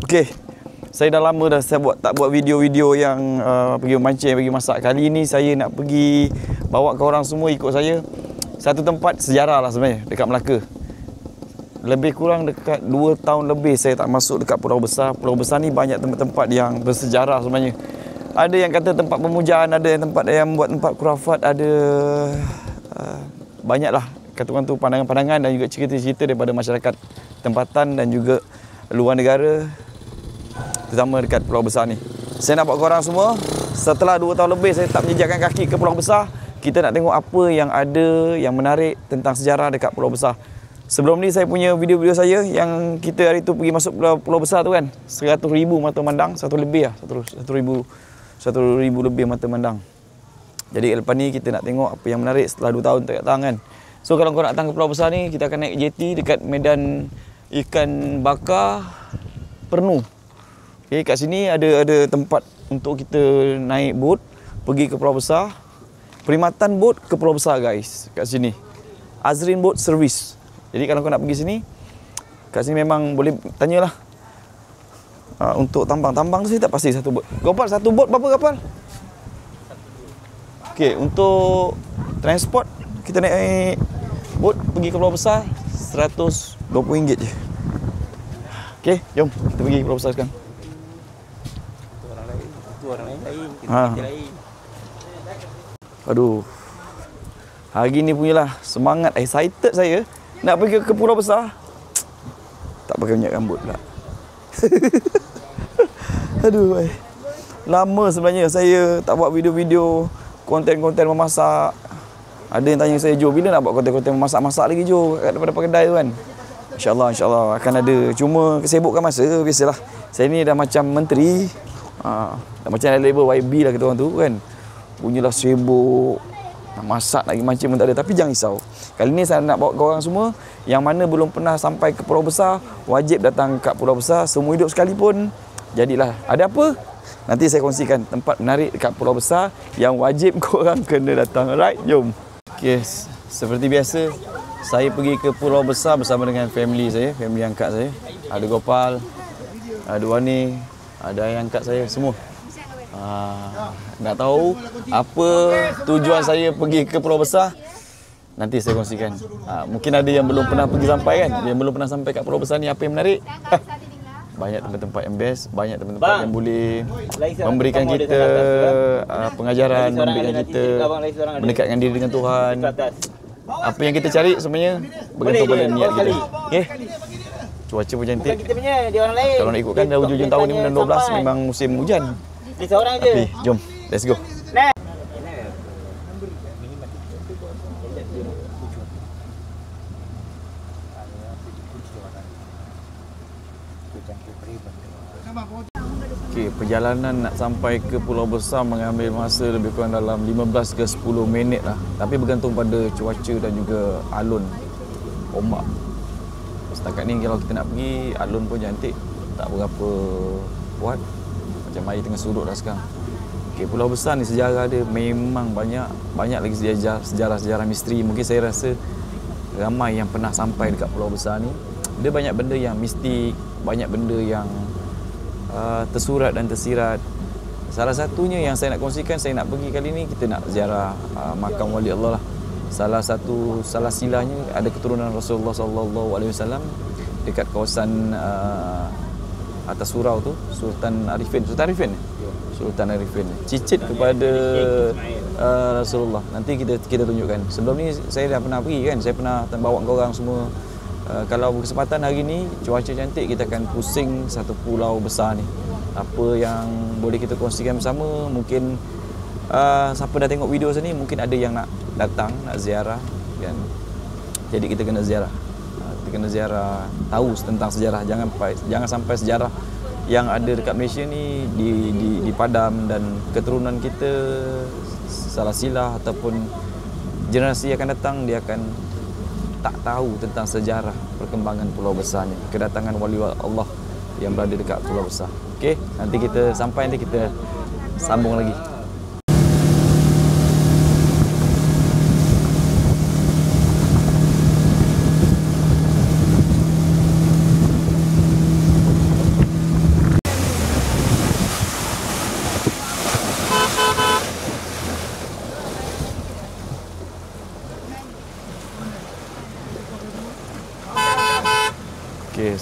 Okey. Saya dah lama dah tak buat video-video yang pergi memancing, pergi masak. Kali ni saya nak pergi bawa kau orang semua ikut saya. Satu tempat sejarah lah sebenarnya dekat Melaka. Lebih kurang dekat 2 tahun lebih saya tak masuk dekat Pulau Besar. Pulau Besar ni banyak tempat-tempat yang bersejarah sebenarnya. Ada yang kata tempat pemujaan, ada yang tempat yang buat tempat khurafat, ada banyaklah kata orang tu pandangan-pandangan dan juga cerita-cerita daripada masyarakat tempatan dan juga luar negara, terutama dekat Pulau Besar ni. Saya nak bawa korang semua. Setelah 2 tahun lebih saya tak menjejakkan kaki ke Pulau Besar, kita nak tengok apa yang ada yang menarik tentang sejarah dekat Pulau Besar. Sebelum ni saya punya video-video saya yang kita hari tu pergi masuk Pulau Besar tu kan, 100,000 mata memandang, 1 lebih lah, 1,000 lebih mata memandang. Jadi lepas ni kita nak tengok apa yang menarik setelah 2 tahun tak datang kan. So kalau kau nak datang ke Pulau Besar ni, kita akan naik JT dekat Medan Ikan Bakar Pernu. Okay, kat sini ada tempat untuk kita naik bot pergi ke Pulau Besar. Perkhidmatan bot ke Pulau Besar guys, kat sini. Azrin Boat Service. Jadi kalau kau nak pergi sini, kat sini memang boleh tanyalah. Untuk tambang tu saya tak pasti satu bot. Gopal, satu bot berapa Gopal? Okey, untuk transport kita naik bot pergi ke Pulau Besar RM120 je. Okey, jom kita pergi ke Pulau Besar sekarang. Orang lain, kita lain. Aduh. Hari ni punyalah semangat, excited saya nak pergi ke Pulau Besar. Tak pakai minyak rambut pula. Aduh. Lama sebenarnya saya tak buat video-video konten-konten memasak. Ada yang tanya saya, Jo, bila nak buat konten-konten memasak-masak lagi Jo daripada kedai tu kan? InsyaAllah akan ada. Cuma kesibukan masa, biasalah. Saya ni dah macam menteri. Dah macam label YB lah kata orang tu kan. Punyalah sibuk. Nak masak, nak pergi mancing pun tak ada. Tapi jangan risau. Kali ni saya nak bawa korang semua yang mana belum pernah sampai ke Pulau Besar, wajib datang ke Pulau Besar. Seumur hidup sekalipun, jadilah. Ada apa? Nanti saya kongsikan tempat menarik dekat Pulau Besar yang wajib korang kena datang. Alright, jom. Okay, seperti biasa, saya pergi ke Pulau Besar bersama dengan family saya, family angkat saya. Ada Gopal, ada Wani, ada ayah angkat saya, semua. Nak tahu apa tujuan saya pergi ke Pulau Besar? Nanti saya kongsikan. Mungkin ada yang belum pernah pergi sampai kan, yang belum pernah sampai kat Pulau Besar ni, apa yang menarik? Banyak tempat-tempat yang best, banyak tempat-tempat yang boleh memberikan kita pengajaran, memberikan kita mendekatkan diri dengan Tuhan. Apa yang kita cari sebenarnya bergantung pada niat kita. Okey. Cuaca pun cantik. Kalau nak ikutkan dah hujung tahun ni, bulan 12 memang musim hujan. Seorang je. Tapi jom, let's go. Okey, perjalanan nak sampai ke Pulau Besar mengambil masa lebih kurang dalam 15 ke 10 minit lah. Tapi bergantung pada cuaca dan juga alun ombak. Setakat ni kalau kita nak pergi, alun pun cantik, tak berapa kuat. Macam air tengah surut dah sekarang. Okey, Pulau Besar ni sejarah dia memang banyak lagi sejarah-sejarah misteri. Mungkin saya rasa ramai yang pernah sampai dekat Pulau Besar ni. Dia banyak benda yang mistik, banyak benda yang tersurat dan tersirat. Salah satunya yang saya nak kongsikan, saya nak pergi kali ni, kita nak ziarah makam wali Allah lah. Salah silahnya ada keturunan Rasulullah SAW dekat kawasan atas surau tu, Sultan Arifin. Cicit kepada Rasulullah. Nanti kita tunjukkan. Sebelum ni saya dah pernah pergi kan, saya pernah bawa korang semua. Kalau berkesempatan hari ni cuaca cantik, kita akan pusing satu pulau besar ni. Apa yang boleh kita kongsikan bersama, mungkin siapa dah tengok video sini mungkin ada yang nak datang, nak ziarah kan. Jadi kita kena ziarah. Kita kena ziarah, tahu tentang sejarah. Jangan sampai sejarah yang ada dekat Malaysia ni dipadam dan keturunan kita salah silah ataupun generasi akan datang dia akan tak tahu tentang sejarah perkembangan Pulau Besar ni, kedatangan wali Allah yang berada dekat Pulau Besar. Okey, nanti kita sampai, nanti kita sambung lagi.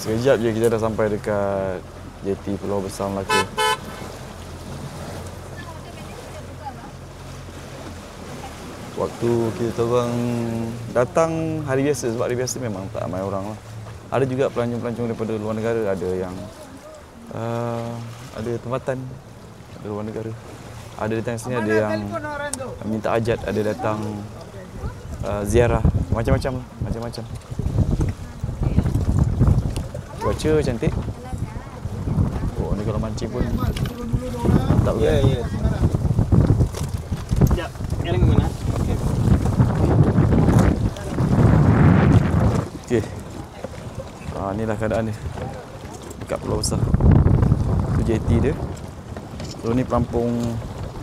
Sekejap je kita dah sampai dekat jeti Pulau Besar Melaka. Waktu kita orang datang hari biasa, sebab hari biasa memang tak ramai orang lah. Ada juga pelancong-pelancong daripada luar negara, ada yang ada tempatan dari luar negara. Ada datang sini, ada yang minta hajat, ada datang ziarah, macam-macam lah, macam-macam. Cuaca cantik. Oh, ni kalau mancing pun mantap kan? Ya. Sekejap, sekarang mana? Okey. Inilah keadaan dia dekat Pulau Besar. Itu jeti dia. So ni pelampung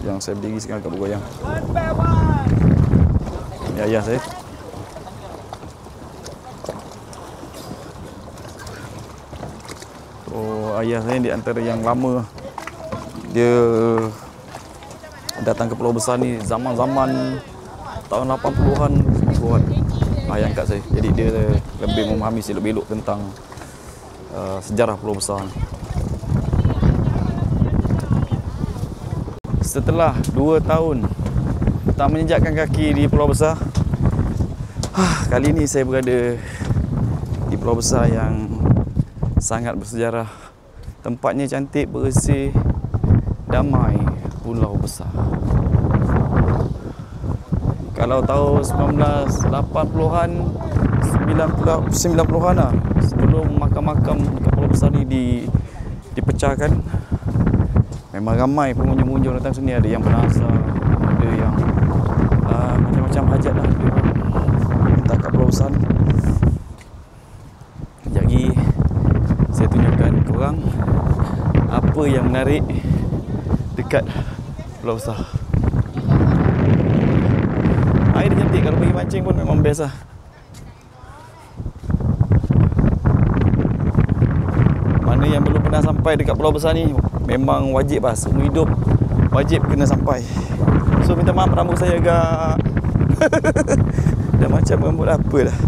yang saya berdiri sekarang kat Bergoyang. Ini ayah saya. Oh, ayah saya di antara yang lama. Dia datang ke Pulau Besar ni zaman-zaman tahun 80-an, 90-an. Ayah angkat saya. Jadi dia lebih memahami selok-belok tentang sejarah Pulau Besar ni. Setelah 2 tahun tak menjejakkan kaki di Pulau Besar, kali ini saya berada di Pulau Besar yang sangat bersejarah. Tempatnya cantik, bersih, damai. Pulau Besar. Kalau tahun 1980-an, 90-an lah, sebelum makam-makam dekat Pulau Besar ni dipecahkan, memang ramai pengunjung-pengunjung datang sini. Ada yang bernasar, ada yang macam-macam hajat lah dia minta kat Pulau Besar ni. Sekejap lagi saya tunjukkan korang apa yang menarik dekat Pulau Besar. Air dia cantik, kalau pergi mancing pun memang best lah. Mana yang belum pernah sampai dekat Pulau Besar ni, memang wajib lah, seumur hidup wajib kena sampai. So minta maaf rambut saya agak dah macam rambut apa dah.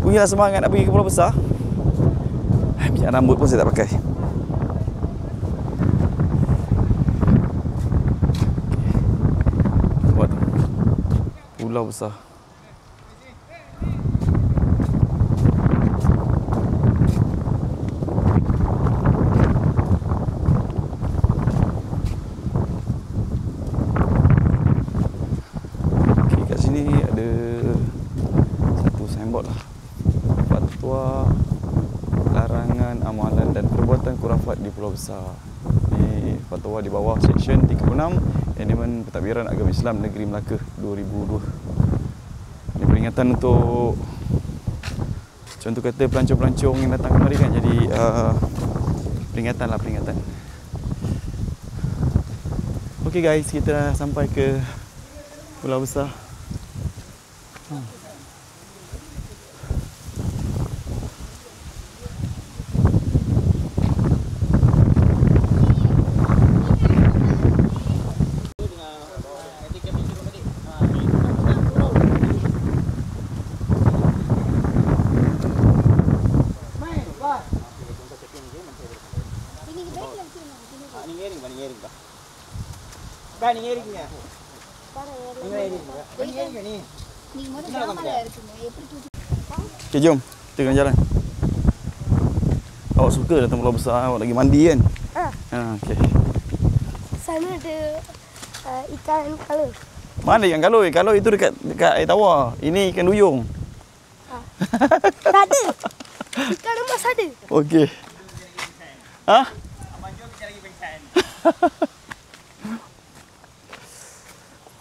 Punyalah semangat nak pergi ke Pulau Besar. Minyak rambut pun saya tak pakai. Buat Pulau Besar. Okey, kat sini ada satu signboard lah. Fatwa larangan amalan dan perbuatan khurafat di Pulau Besar. Ni fatwa di bawah section 36 Elemen Pentadbiran Agama Islam Negeri Melaka 2002. Ini peringatan untuk, contoh kata, pelancong-pelancong yang datang kemari kan. Jadi peringatan lah, peringatan. Okey guys, kita dah sampai ke Pulau Besar. Ni ஏறிங்க நீங்க ஏறிங்க நீ Okay, jom kita kena jalan. Awak suka datang Pulau Besar, awak lagi mandi kan? Okey. Sana ada ikan kalor. Mana ikan kalor? Kalor itu dekat air tawar. Ini ikan duyung. Tak ada. Ikan emas ada. Okey. Ha? abang jom kita lagi bengkan.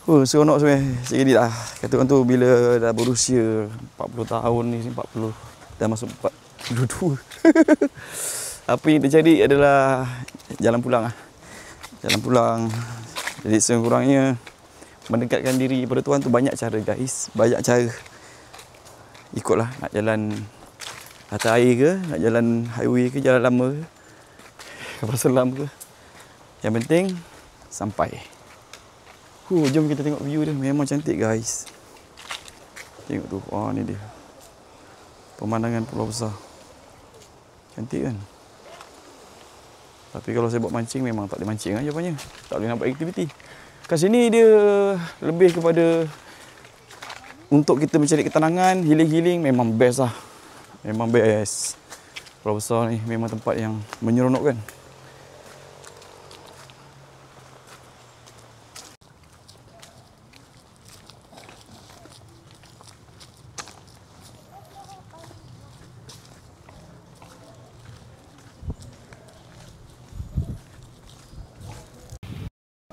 Oh, seronok sebenarnya. Sikit lagi dah. Kata orang tu bila dah berusia 40 tahun ni, 40 dah masuk 42. Apa yang terjadi adalah jalan pulang lah. Jalan pulang. Jadi sekurang-kurangnya mendekatkan diri kepada Tuhan tu banyak cara guys. Banyak cara. Ikutlah nak jalan atas air ke, nak jalan highway ke, jalan lama ke, kapal selam ke. Yang penting sampai. Jom kita tengok view dia. Memang cantik guys. Tengok tu. Ni dia. Pemandangan Pulau Besar. Cantik kan? Tapi kalau saya buat mancing memang tak boleh mancing lah jawapannya. Tak boleh nak buat aktiviti. Kat sini dia lebih kepada untuk kita mencari ketenangan, healing-healing memang best lah. Memang best. Pulau Besar ni memang tempat yang menyeronokkan.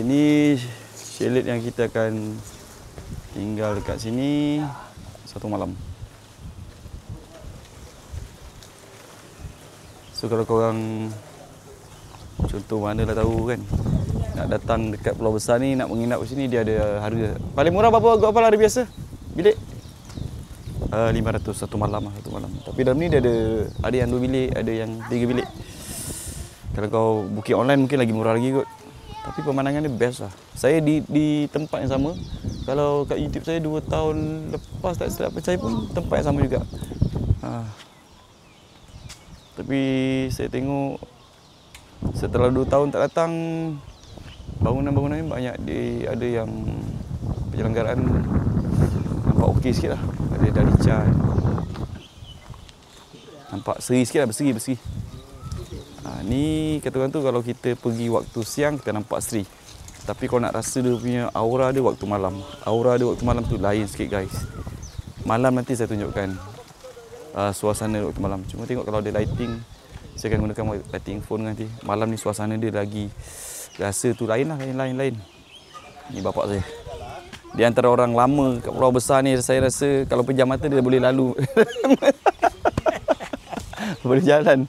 Ini chalet yang kita akan tinggal dekat sini satu malam. So kalau korang contoh mana dah tahu kan, nak datang dekat Pulau Besar ni, nak menginap di sini, dia ada harga. Paling murah berapa hari biasa? Bilik? 500 satu malam. Tapi dalam ni dia ada yang 2 bilik, ada yang 3 bilik. Kalau kau booking online mungkin lagi murah lagi kot. Tapi pemandangan dia best lah. Saya di tempat yang sama. Kalau kat YouTube saya 2 tahun lepas tak silap percaya pun tempat yang sama juga. Tapi saya tengok setelah 2 tahun tak datang, bangunan-bangunan ni banyak ada yang penyelenggaraan nampak okey sikit lah. Ada dari cat. Nampak seri sikit lah, berseri. Ni kata orang tu kalau kita pergi waktu siang kita nampak seri. Tapi kalau nak rasa dia punya aura dia waktu malam. Aura dia waktu malam tu lain sikit guys. Malam nanti saya tunjukkan suasana waktu malam. Cuma tengok kalau ada lighting, saya akan gunakan lighting phone nanti. Malam ni suasana dia lagi rasa tu lain lah, lain. Ni bapak saya. Di antara orang lama kat Pulau Besar ni, saya rasa kalau pejam mata dia boleh lalu. Boleh jalan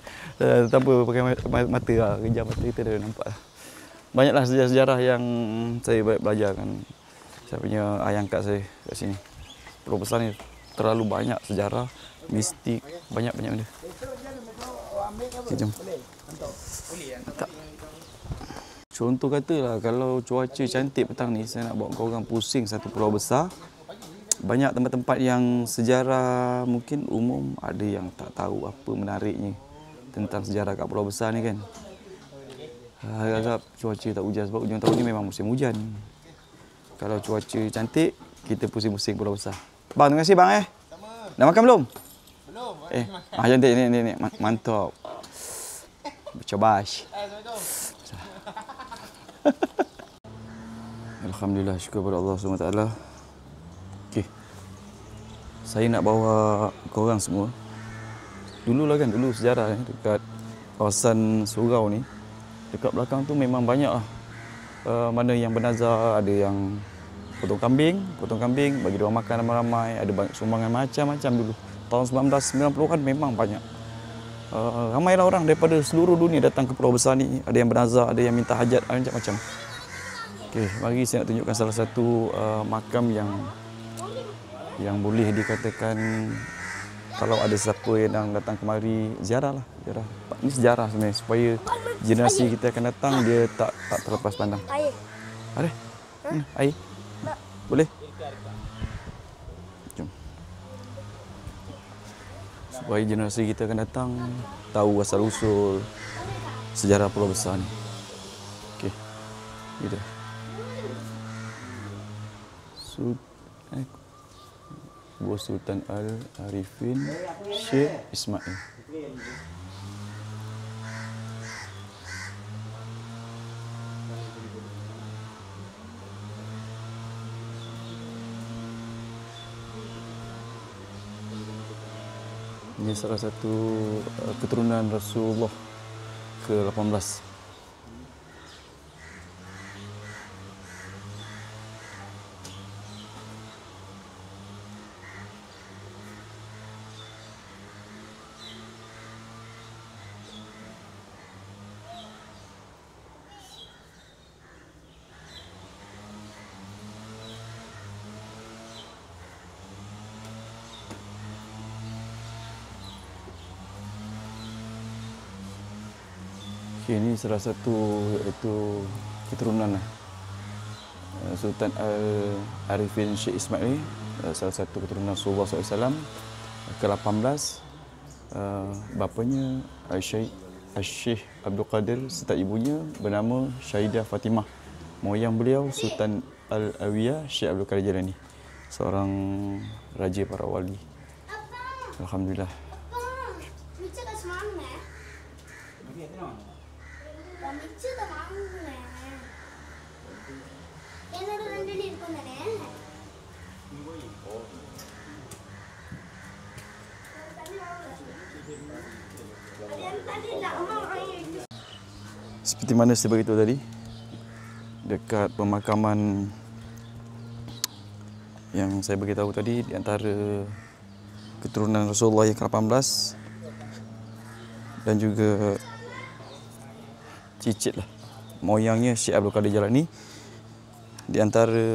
tanpa pakai mata lah. Kejam mata kita dah nampak lah. Banyaklah sejarah-sejarah yang saya belajar kan. Saya punya ayah angkat saya kat sini. Pulau Besar ni terlalu banyak sejarah, mistik, banyak benda. Okay, jom. Tak. Contoh katalah kalau cuaca cantik petang ni, saya nak bawa korang pusing satu Pulau Besar. Banyak tempat-tempat yang sejarah mungkin umum, ada yang tak tahu apa menariknya tentang sejarah kat Pulau Besar ni kan. Harap cuaca tak hujan sebab hujung tahun ni memang musim hujan. Kalau cuaca cantik, kita pusing-pusing Pulau Besar. Bang, terima kasih bang Dah makan belum? Belum. Cantik ni. Mantap. Bercobas. Alhamdulillah, syukur kepada Allah SWT. Okey. Saya nak bawa korang semua. Dulu sejarah dekat kawasan surau ni. Dekat belakang tu memang banyak lah. Mana yang bernazar, ada yang potong kambing, bagi dia orang makan ramai-ramai, ada banyak sumbangan macam-macam dulu. Tahun 1990-an memang banyak. Ramailah orang daripada seluruh dunia datang ke Pulau Besar ni. Ada yang bernazar, ada yang minta hajat, macam-macam. Okey, mari saya nak tunjukkan salah satu makam yang boleh dikatakan kalau ada siapa yang datang kemari, ziarah lah. Ini sejarah sebenarnya supaya generasi kita akan datang dia tak terlepas pandang. Air. Ada? Air? Boleh? Jom. Supaya generasi kita akan datang tahu asal-usul sejarah Pulau Besar ni. Okey. Gitu. Gua Sultan Al-Arifin Syekh Ismail. Ini salah satu keturunan Rasulullah ke-18. Okay, ini salah satu iaitu keturunan Sultan Al-Arifin Syekh Ismail, salah satu keturunan Rasulullah SAW ke-18. Bapanya Syekh Abdul Qadir serta ibunya bernama Syahidah Fatimah. Moyang beliau Sultan Al-Awiyah Syekh Abdul Qadir Jailani, seorang raja para wali. Alhamdulillah. Seperti mana saya beritahu tadi, dekat pemakaman yang saya beritahu tadi, di antara keturunan Rasulullah yang ke-18 dan juga cicit lah, moyangnya Syekh Abdul Qadir Jailani. Di antara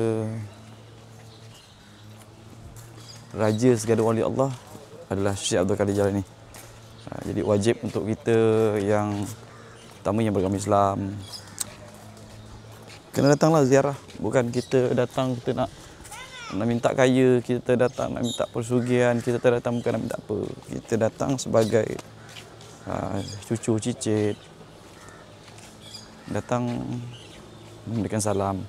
raja segala wali Allah adalah Syekh Abdul Qadir Jailani. Jadi wajib untuk kita yang pertama yang beragama Islam kena datanglah ziarah. Bukan kita datang kita nak minta kaya, kita datang nak minta persugihan, kita datang bukan nak minta apa. Kita datang sebagai cucu cicit, datang memberikan salam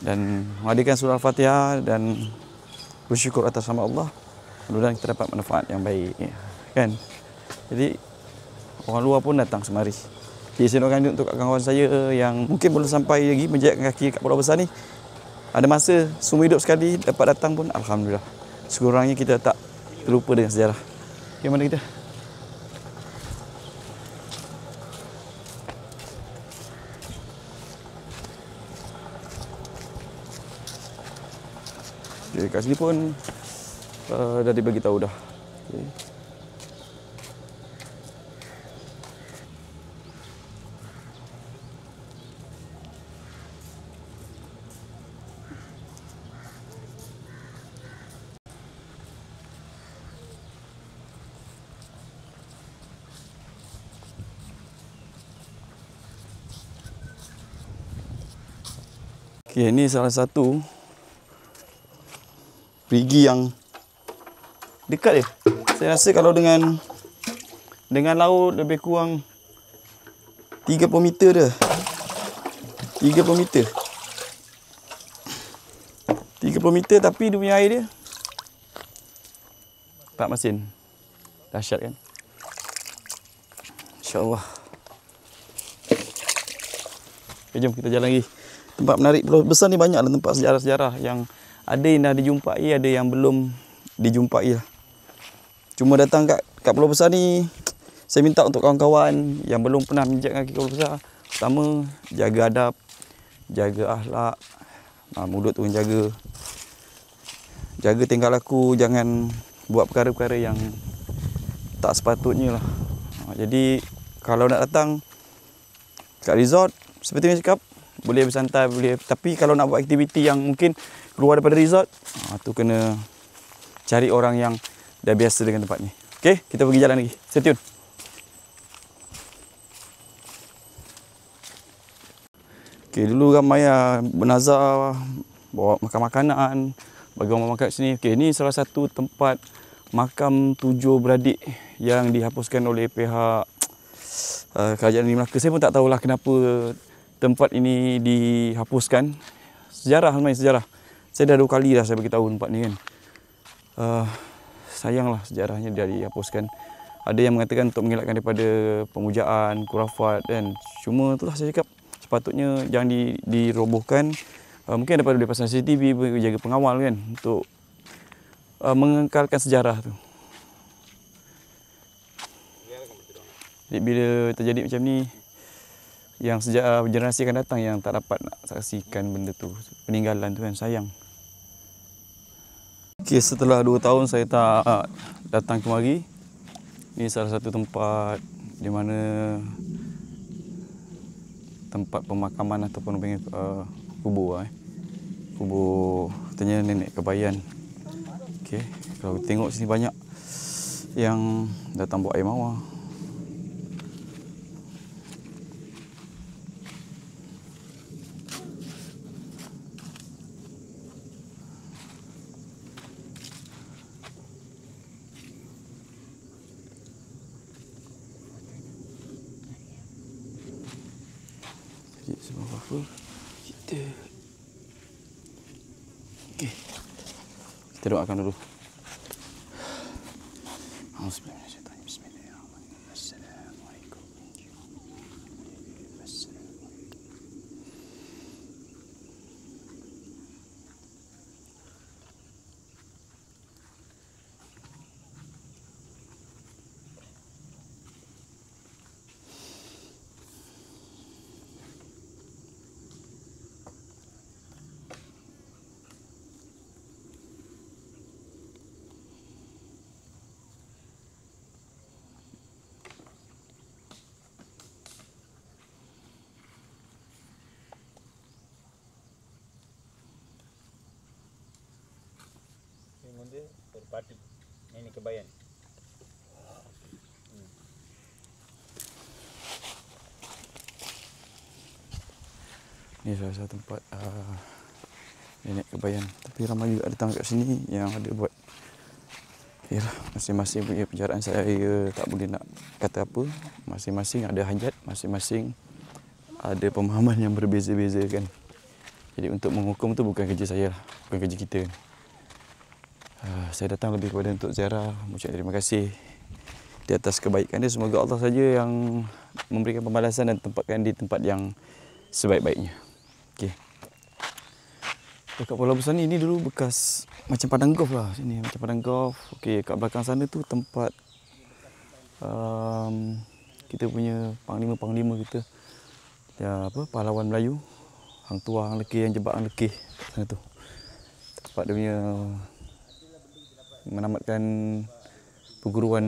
dan mengadakan surah Al-Fatihah dan bersyukur atas nama Allah. Mudah-mudahan kita dapat manfaat yang baik, kan? Jadi orang luar pun datang semari. Jadi saya doakan untuk kawan-kawan saya yang mungkin belum sampai lagi menjejakkan kaki kat Pulau Besar ni, ada masa seumur hidup sekali dapat datang pun alhamdulillah. Sekurang-kurangnya kita tak terlupa dengan sejarah. Okay, mana kita? Okay, kat sini pun dah dibagi tahu dah. Okay. Okay, ini salah satu perigi yang dekat je. Saya rasa kalau dengan laut lebih kurang 30 meter dah. 30 meter. 30 meter tapi dia punya air dia 4 masin. Dahsyat kan? InsyaAllah. Okay, jom kita jalan lagi. Tempat menarik Pulau Besar ni banyaklah tempat sejarah-sejarah yang ada yang dah dijumpai, ada yang belum dijumpai lah. Cuma datang kat Pulau Besar ni, saya minta untuk kawan-kawan yang belum pernah menjejak kaki Pulau Besar, pertama jaga adab, jaga akhlak, mulut tu jaga tingkah laku, jangan buat perkara-perkara yang tak sepatutnya lah. Jadi kalau nak datang kat resort seperti yang cakap, boleh bersantai, boleh. Tapi kalau nak buat aktiviti yang mungkin keluar daripada resort, tu kena cari orang yang dah biasa dengan tempat ni. Okey, kita pergi jalan lagi. Stay tune. Okey, dulu ramai bernazar, bawa makan makanan, bagi orang makan kat sini. Okey, ni salah satu tempat makam 7 beradik yang dihapuskan oleh pihak Kerajaan Negeri Melaka. Saya pun tak tahulah kenapa tempat ini dihapuskan. Sejarah sebenarnya, sejarah. Saya dah 2 kali dah saya beritahu tempat ni kan. Sayanglah sejarahnya dia dihapuskan. Ada yang mengatakan untuk mengelakkan daripada pemujaan, khurafat kan. Cuma itulah saya cakap, sepatutnya jangan dirobohkan. Mungkin daripada pasang CCTV, jaga pengawal kan, untuk mengekalkan sejarah tu. Jadi bila terjadi macam ni, yang sejak generasi akan datang yang tak dapat nak saksikan benda tu, peninggalan tu kan, sayang. Okay, setelah 2 tahun saya tak datang kemari, ini salah satu tempat di mana tempat pemakaman ataupun kubur kubur katanya nenek Kebayan. Okay, kalau tengok sini banyak yang datang buat air mawar. apa kita. Okey. Kita doakan dulu. Bismillahirrahmanirrahim. Bismillahirrahmanirrahim. Assalamualaikum. Dia berpati. Ini kebayan. Ni salah satu tempat nenek kebayan. Tapi ramai juga datang kat sini yang ada buat. Yalah, masing-masing punya penjaraan saya tak boleh nak kata apa. Masing-masing ada hajat, masing-masing ada pemahaman yang berbeza-beza kan. Jadi untuk menghukum tu bukan kerja saya lah, bukan kerja kita. Saya datang lebih kepada untuk ziarah, mengucap terima kasih di atas kebaikan dia. Semoga Allah saja yang memberikan pembalasan dan tempatkan di tempat yang sebaik-baiknya. Okey. Dekat Pulau Besar ni, ini dulu bekas macam padang golf lah. Sini macam padang golf. Okey, kat belakang sana tu tempat kita punya panglima-panglima kita. Ya, apa, pahlawan Melayu. Hang Tuah, Hang Lekih, yang jebak Hang Lekih kat sana tu. Tempat dia punya menamatkan perguruan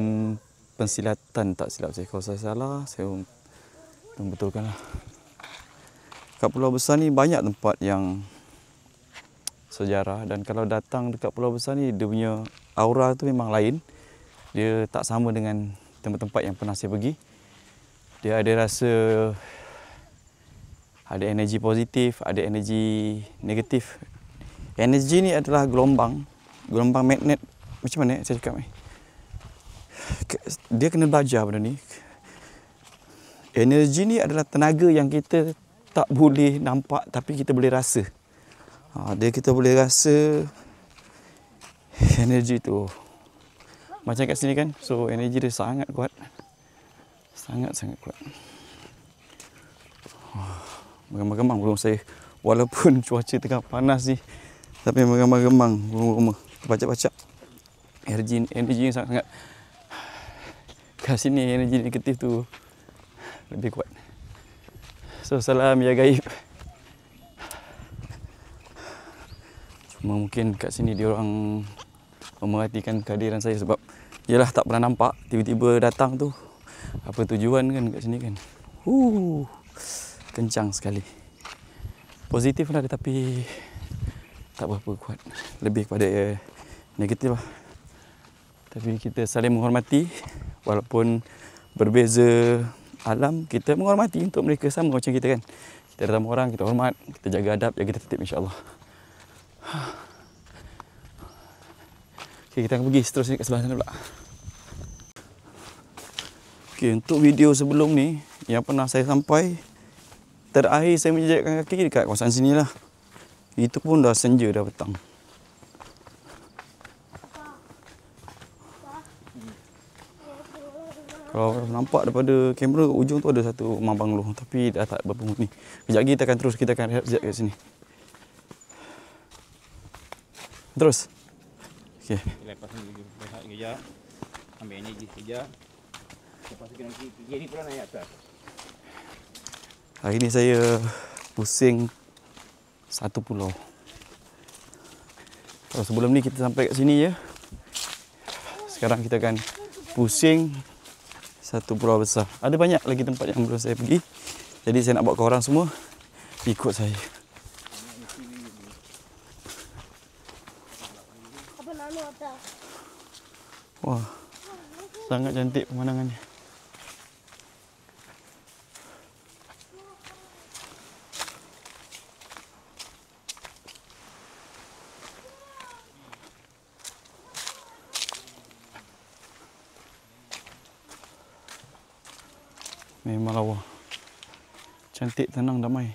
pensilatan, tak silap saya. Kalau saya salah, saya membetulkan lah. Kat Pulau Besar ni banyak tempat yang sejarah, dan kalau datang dekat Pulau Besar ni, dia punya aura tu memang lain. Dia tak sama dengan tempat-tempat yang pernah saya pergi. Dia ada rasa, ada energi positif, ada energi negatif. Energi ni adalah gelombang magnet. Macam mana saya cakap ni? Dia kena belajar benda ni. Energi ni adalah tenaga yang kita tak boleh nampak tapi kita boleh rasa. Kita boleh rasa energi tu. Macam kat sini kan. So energi dia sangat kuat. Sangat-sangat kuat. Gemang-gemang burung saya. Walaupun cuaca tengah panas ni, tapi gemang-gemang burung-burung. Pacak-pacak. Energi yang sangat-sangat. Kat sini energi negatif tu lebih kuat. So salam ya gaib. Cuma mungkin kat sini dia orang memerhatikan kehadiran saya sebab yalah tak pernah nampak, tiba-tiba datang tu. Apa tujuan kan kat sini kan. Kencang sekali. Positif lah tetapi tak berapa kuat. Lebih kepada negatif lah. Tapi kita saling menghormati. Walaupun berbeza alam, kita menghormati untuk mereka sama macam kita kan. Kita datang orang, kita hormat, kita jaga adab, jaga tertib insya-Allah. Okey, kita akan pergi seterusnya kat sebelah sana pula. Okey, untuk video sebelum ni yang pernah saya sampai, terakhir saya menjejakkan kaki dekat kawasan sini lah. Itu pun dah senja, dah petang. Kalau nampak daripada kamera, ujung tu ada satu rumah banglo. Tapi dah tak berpenghuni. Kejap lagi kita akan rehat sekejap kat sini. Terus. Okey. Lepas ni rehat kejap. Ambil energi sekejap. Lepas tu kena gigi ni pula naik atas. Hari ni saya pusing satu pulau. Kalau sebelum ni kita sampai kat sini je. Sekarang kita akan pusing satu pulau besar. Ada banyak lagi tempat yang belum saya pergi. Jadi saya nak bawa korang semua ikut saya. Wah, sangat cantik pemandangannya. Memang lawa. Cantik, tenang, damai.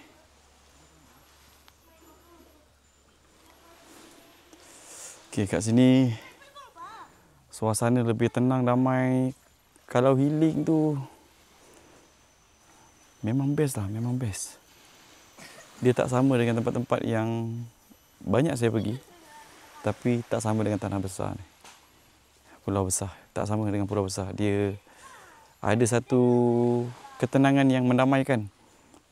Okey, kat sini suasana lebih tenang, damai. Kalau healing tu memang best lah, memang best. Dia tak sama dengan tempat-tempat yang banyak saya pergi, tapi tak sama dengan tanah besar ni. Pulau besar, tak sama dengan pulau besar. Dia ada satu ketenangan yang mendamaikan.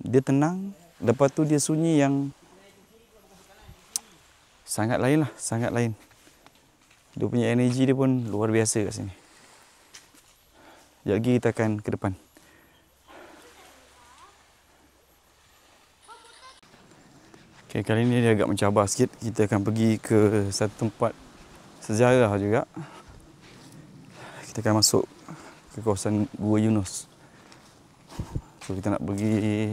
Dia tenang, lepas tu dia sunyi yang sangat lain lah, sangat lain. Dia punya energi dia pun luar biasa kat sini. Sekejap lagi kita akan ke depan. Okay, kali ni dia agak mencabar sikit. Kita akan pergi ke satu tempat sejarah juga. Kita akan masuk ke kawasan Gua Yunus. So kita nak pergi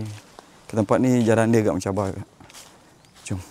ke tempat ni, jalan dia agak mencabar juga. Jom.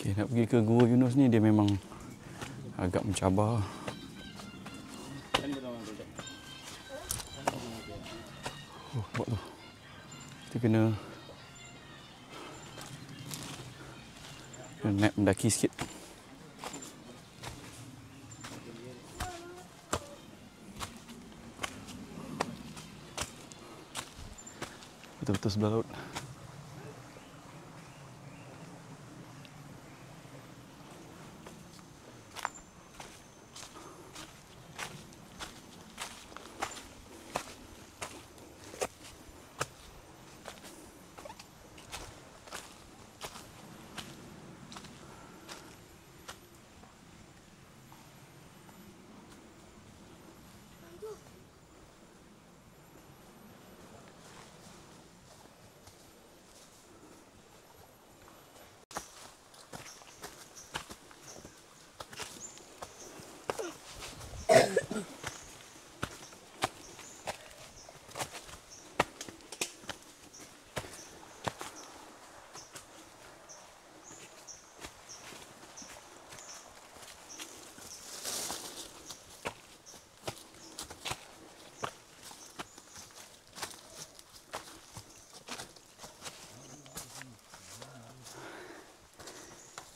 Okay, nak pergi ke Gua Yunus ni dia memang agak mencabar. Oh, buat tu. Kita kena naik mendaki sikit. Betul-betul sebelah laut.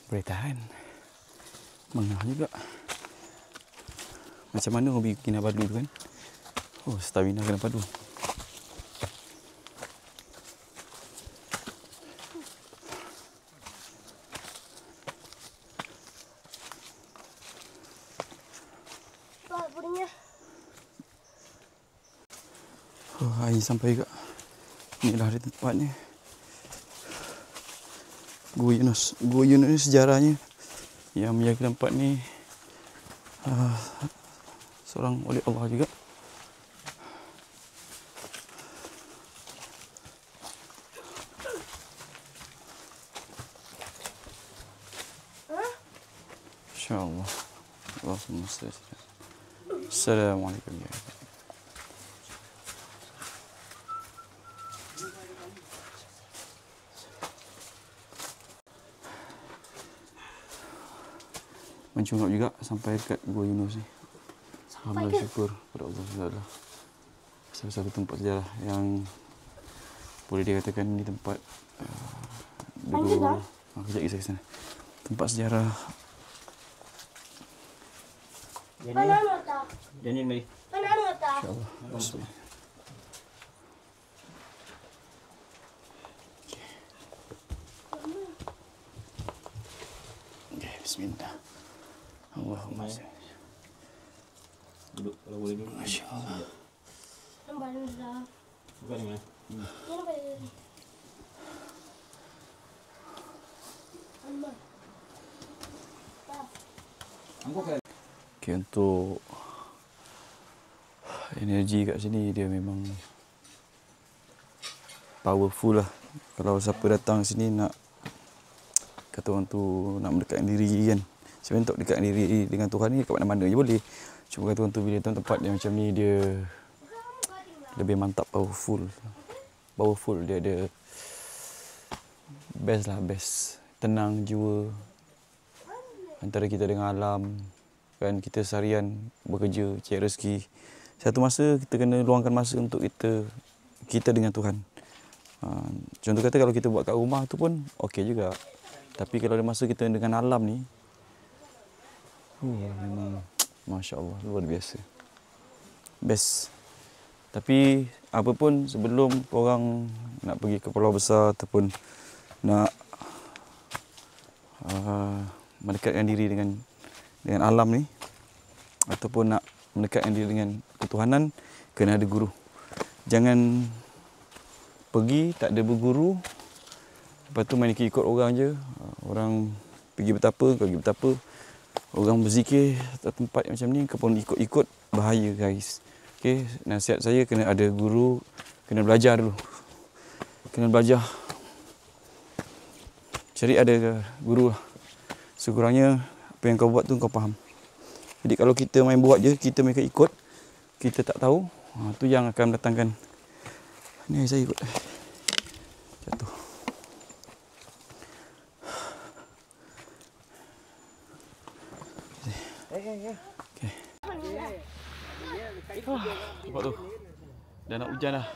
Boleh tahan. Mengah juga. Macam mana hobi Kinabalu tu kan? Oh, stamina kena padu. Pak, burungnya. Oh, air sampai juga. Inilah dia tempatnya. Gua Yunus. Gua Yunus ni sejarahnya yang menjaga tempat ni seorang oleh Allah juga. InsyaAllah. Allahumma salli. Assalamualaikum ya. Mencungap juga sampai dekat Gua Yunus ni. Alhamdulillah, syukur kepada Allah SWT. Salah satu tempat sejarah yang boleh dikatakan ni tempat dulu. Kejap lagi saya ke sana. Tempat sejarah. Mana nota? Jangan mari. Mana nota? InsyaAllah. Bismillah. Okay, bismillah. Allahumma salli. Duduk kalau boleh duduk. Masya-Allah. Nampak nota. Bukan ni mana? Ini nampak ini. Amma. Okay, untuk energi kat sini dia memang powerful lah. Kalau siapa datang sini nak, kata orang tu, nak mendekatkan diri kan. Sebenarnya untuk dekatkan diri dengan Tuhan ni kat mana-mana je boleh. Cuma kata orang tu bila tempat yang macam ni dia lebih mantap, powerful. Dia ada best lah, best. Tenang jiwa antara kita dengan alam. Kan kita seharian bekerja, cari rezeki. Satu masa kita kena luangkan masa untuk kita dengan Tuhan. Contoh kata kalau kita buat kat rumah tu pun okey juga. Tapi kalau ada masa kita dengan alam ni, memang Masya Allah, luar biasa. Best. Tapi apa pun sebelum korang nak pergi ke Pulau Besar ataupun nak mendekatkan diri dengan alam ni, ataupun nak mendekatkan diri dengan ketuhanan, kena ada guru. Jangan pergi tak ada berguru, lepas tu main ikut orang je. Orang pergi bertapa, kau pergi bertapa. Orang berzikir kat tempat yang macam ni, kau pun ikut-ikut, bahaya guys. Okay, nasihat saya kena ada guru, kena belajar dulu. Kena belajar. Cari ada guru lah. Sekurangnya apa yang kau buat tu kau faham. Jadi kalau kita main buat je, kita main ikut, kita tak tahu, tu yang akan mendatangkan. Ni saya ikut. Jatuh. Okay. Nampak tu. Dah nak hujan dah.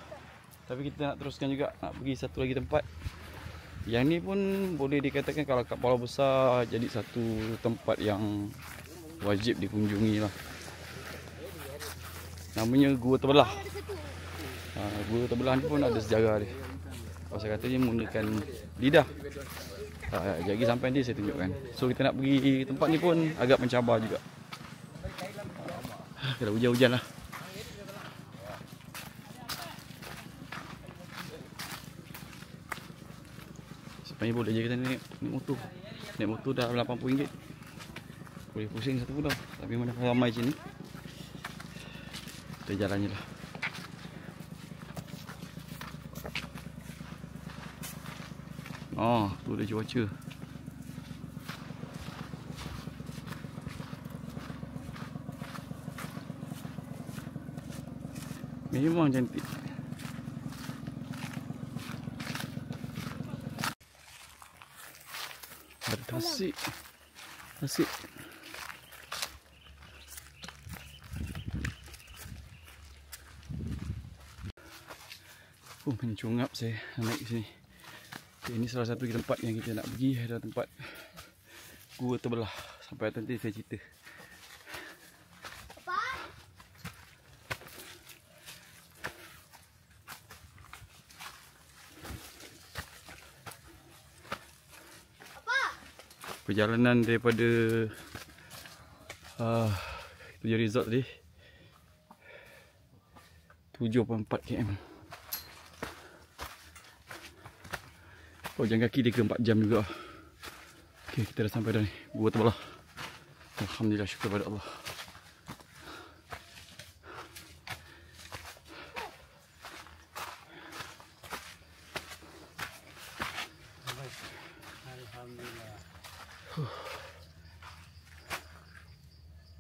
Tapi kita nak teruskan juga, nak pergi satu lagi tempat. Yang ni pun boleh dikatakan kalau kat Pulau Besar jadi satu tempat yang wajib dikunjungi lah. Namanya Gua Terbelah. Gua Terbelah ni pun ada sejarah dia. Pasal kata dia menggunakan lidah. Jadi sampai nanti saya tunjukkan. So kita nak pergi tempat ni pun agak mencabar juga. Kalau hujan-hujan lah. Sebenarnya boleh je kita naik motor. Naik motor dah RM80. Boleh pusing satu pun dah. Tapi mana ramai je ni. Kita jalan je lah. Tu ada cuaca. Memang cantik. Ada tasik. Tasik. Mencungap saya naik ke sini. Okay, ini salah satu tempat yang kita nak pergi. Ada tempat Gua Terbelah. Sampai nanti saya cerita. Perjalanan daripada itu je resort tadi 7.4 km. Jalan kaki dia ke 4 jam juga. Okey, kita dah sampai dah ni, Gua Terbelah. Alhamdulillah, syukur pada Allah.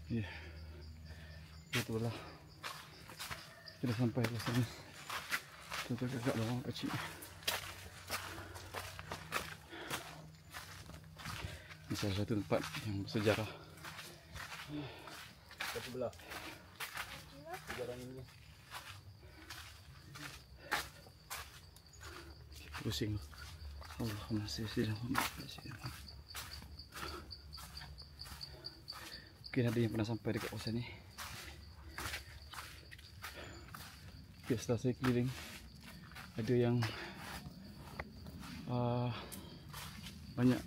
Ya. Gua Terbelah. Kita dah sampai ke sana. Tuan-tuan kakak bawah kecil. Ini salah satu tempat yang bersejarah. Sebelah. Sejarah ini. Pusing. Allahumma salli ala Muhammad. Mungkin ada yang pernah sampai dekat kawasan ni. Okay, setelah saya keliling, ada yang banyak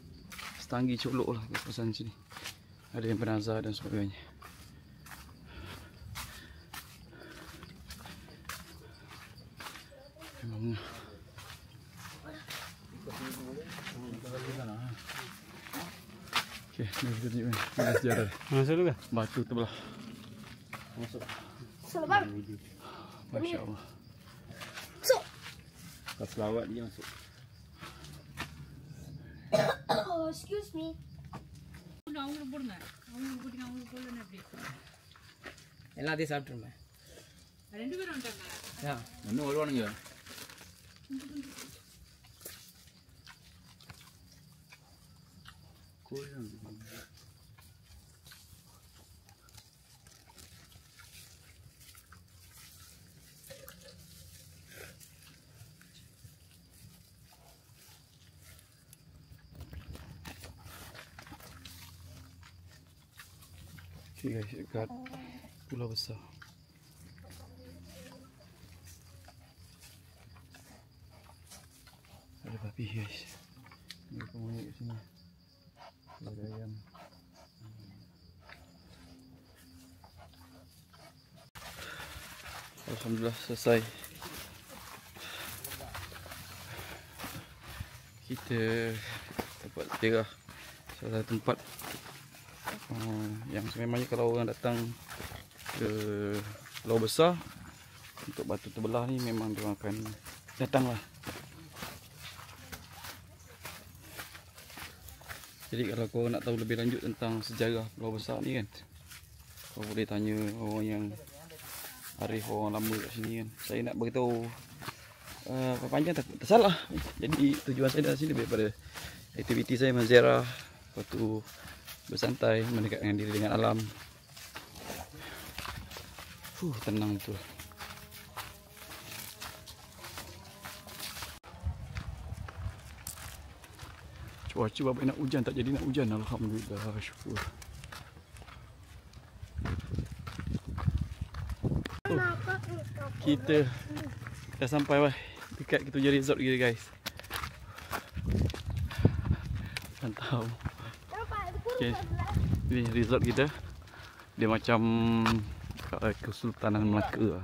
setanggi colok lah kat kawasan sini. Ada yang bernazar dan sebagainya. Memang Okey, ni kita tunjuk ni. Ini sejarah. Masuk dulu kah? Batu terbelah. Masuk. Salah bang. Masya-Allah. So. Pas lawat dia masuk. Oh, excuse me. எல்லாத்தையும் சாப்பிட்டுருமே இன்னும் வருவானுங்க. Okay guys, dekat pulau besar. Ada babi guys. Ada pemonyet kat sini. Ada ayam. Alhamdulillah selesai. Kita dapat zirah salah satu tempat yang sememangnya kalau orang datang ke Pulau Besar untuk batu terbelah ni memang dia akan datanglah. Jadi kalau kau nak tahu lebih lanjut tentang sejarah Pulau Besar ni kan, kau boleh tanya orang yang arif, orang lama kat sini kan. Saya nak beritahu panjang tak tersalah. Jadi tujuan saya datang sini lebih pada aktiviti saya menziarah, lepas tu bersantai, mendekatkan diri dengan alam. Tenang betul. Cuaca bapak nak hujan, tak jadi nak hujan. Alhamdulillah, syukur. Kita dah sampai dekat kita punya resort kita guys. Mantap. Okay. Ini resort kita. Dia macam Kesultanan Melaka.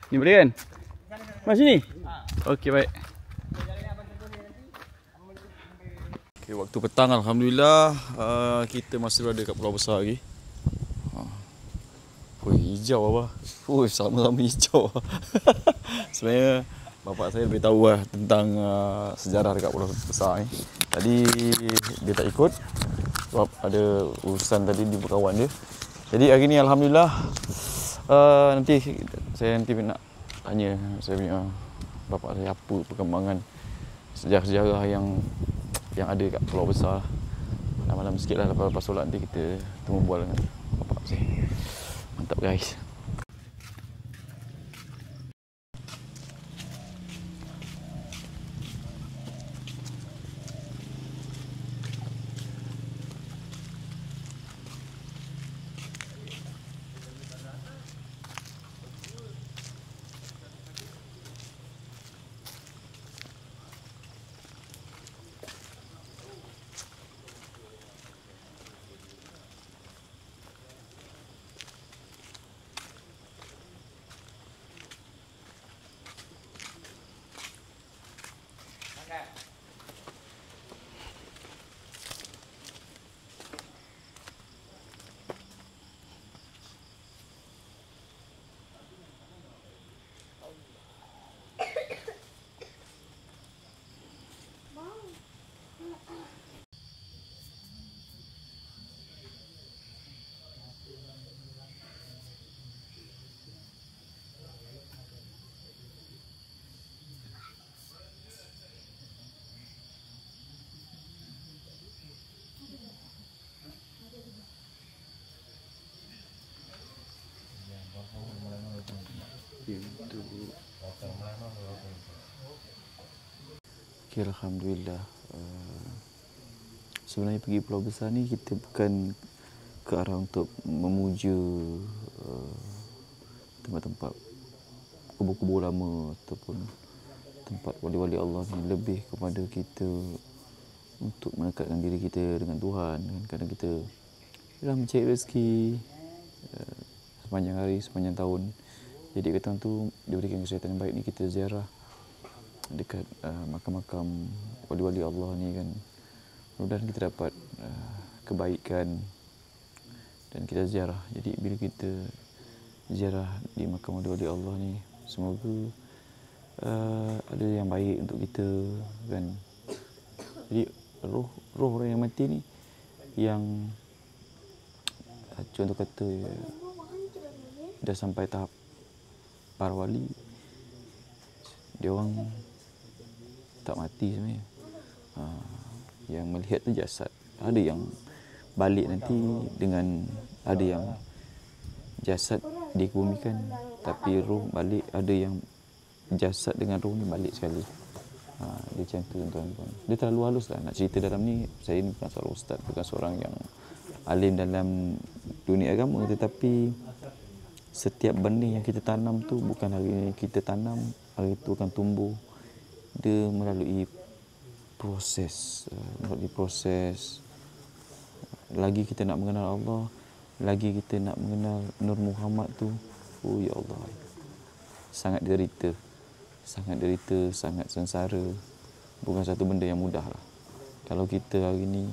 Ni boleh kan? Mas sini? Okey, baik. Okay, waktu petang alhamdulillah kita masih berada kat Pulau Besar lagi. Hijau apa? Sama-sama hijau. Sebenarnya bapak saya lebih tahu lah tentang sejarah dekat Pulau Besar ni. Tadi dia tak ikut sebab ada urusan tadi di kawan dia. Jadi hari ni alhamdulillah nanti saya nak tanya saya punya bapak saya apa perkembangan sejarah-sejarah yang ada kat Pulau Besar. Malam-malam sikit lah lepas solat nanti kita temu bual dengan bapak saya. Mantap guys. Okay, alhamdulillah. Sebenarnya pergi Pulau Besar ni kita bukan ke arah untuk memuja tempat-tempat kubur-kubur lama ataupun tempat wali-wali Allah ni, lebih kepada kita untuk mendekatkan diri kita dengan Tuhan kan. Kadang kita dalam mencari rezeki sepanjang hari, sepanjang tahun. Jadi ketang tu diberikan kesihatan yang baik ni, kita ziarah dekat makam-makam wali-wali Allah ni kan, mudah-mudahan kita dapat kebaikan dan kita ziarah. Jadi bila kita ziarah di makam wali Allah ni, semoga ada yang baik untuk kita kan. Jadi roh orang yang mati ni, yang contoh kata dah sampai tahap para wali, dia orang tak mati sebenarnya. Yang melihat tu jasad. Ada yang balik nanti dengan, ada yang jasad dikebumikan tapi roh balik, ada yang jasad dengan roh ni balik sekali. Dia macam tu tuan-tuan. Dia terlalu halus lah nak cerita dalam ni. Saya ni bukan seorang ustaz, bukan seorang yang alim dalam dunia agama, tetapi setiap benih yang kita tanam tu bukan hari ni kita tanam, hari tu akan tumbuh. Dia melalui proses. Lagi kita nak mengenal Allah, lagi kita nak mengenal Nur Muhammad tu, oh ya Allah, sangat derita, sangat sengsara. Bukan satu benda yang mudah lah. Kalau kita hari ni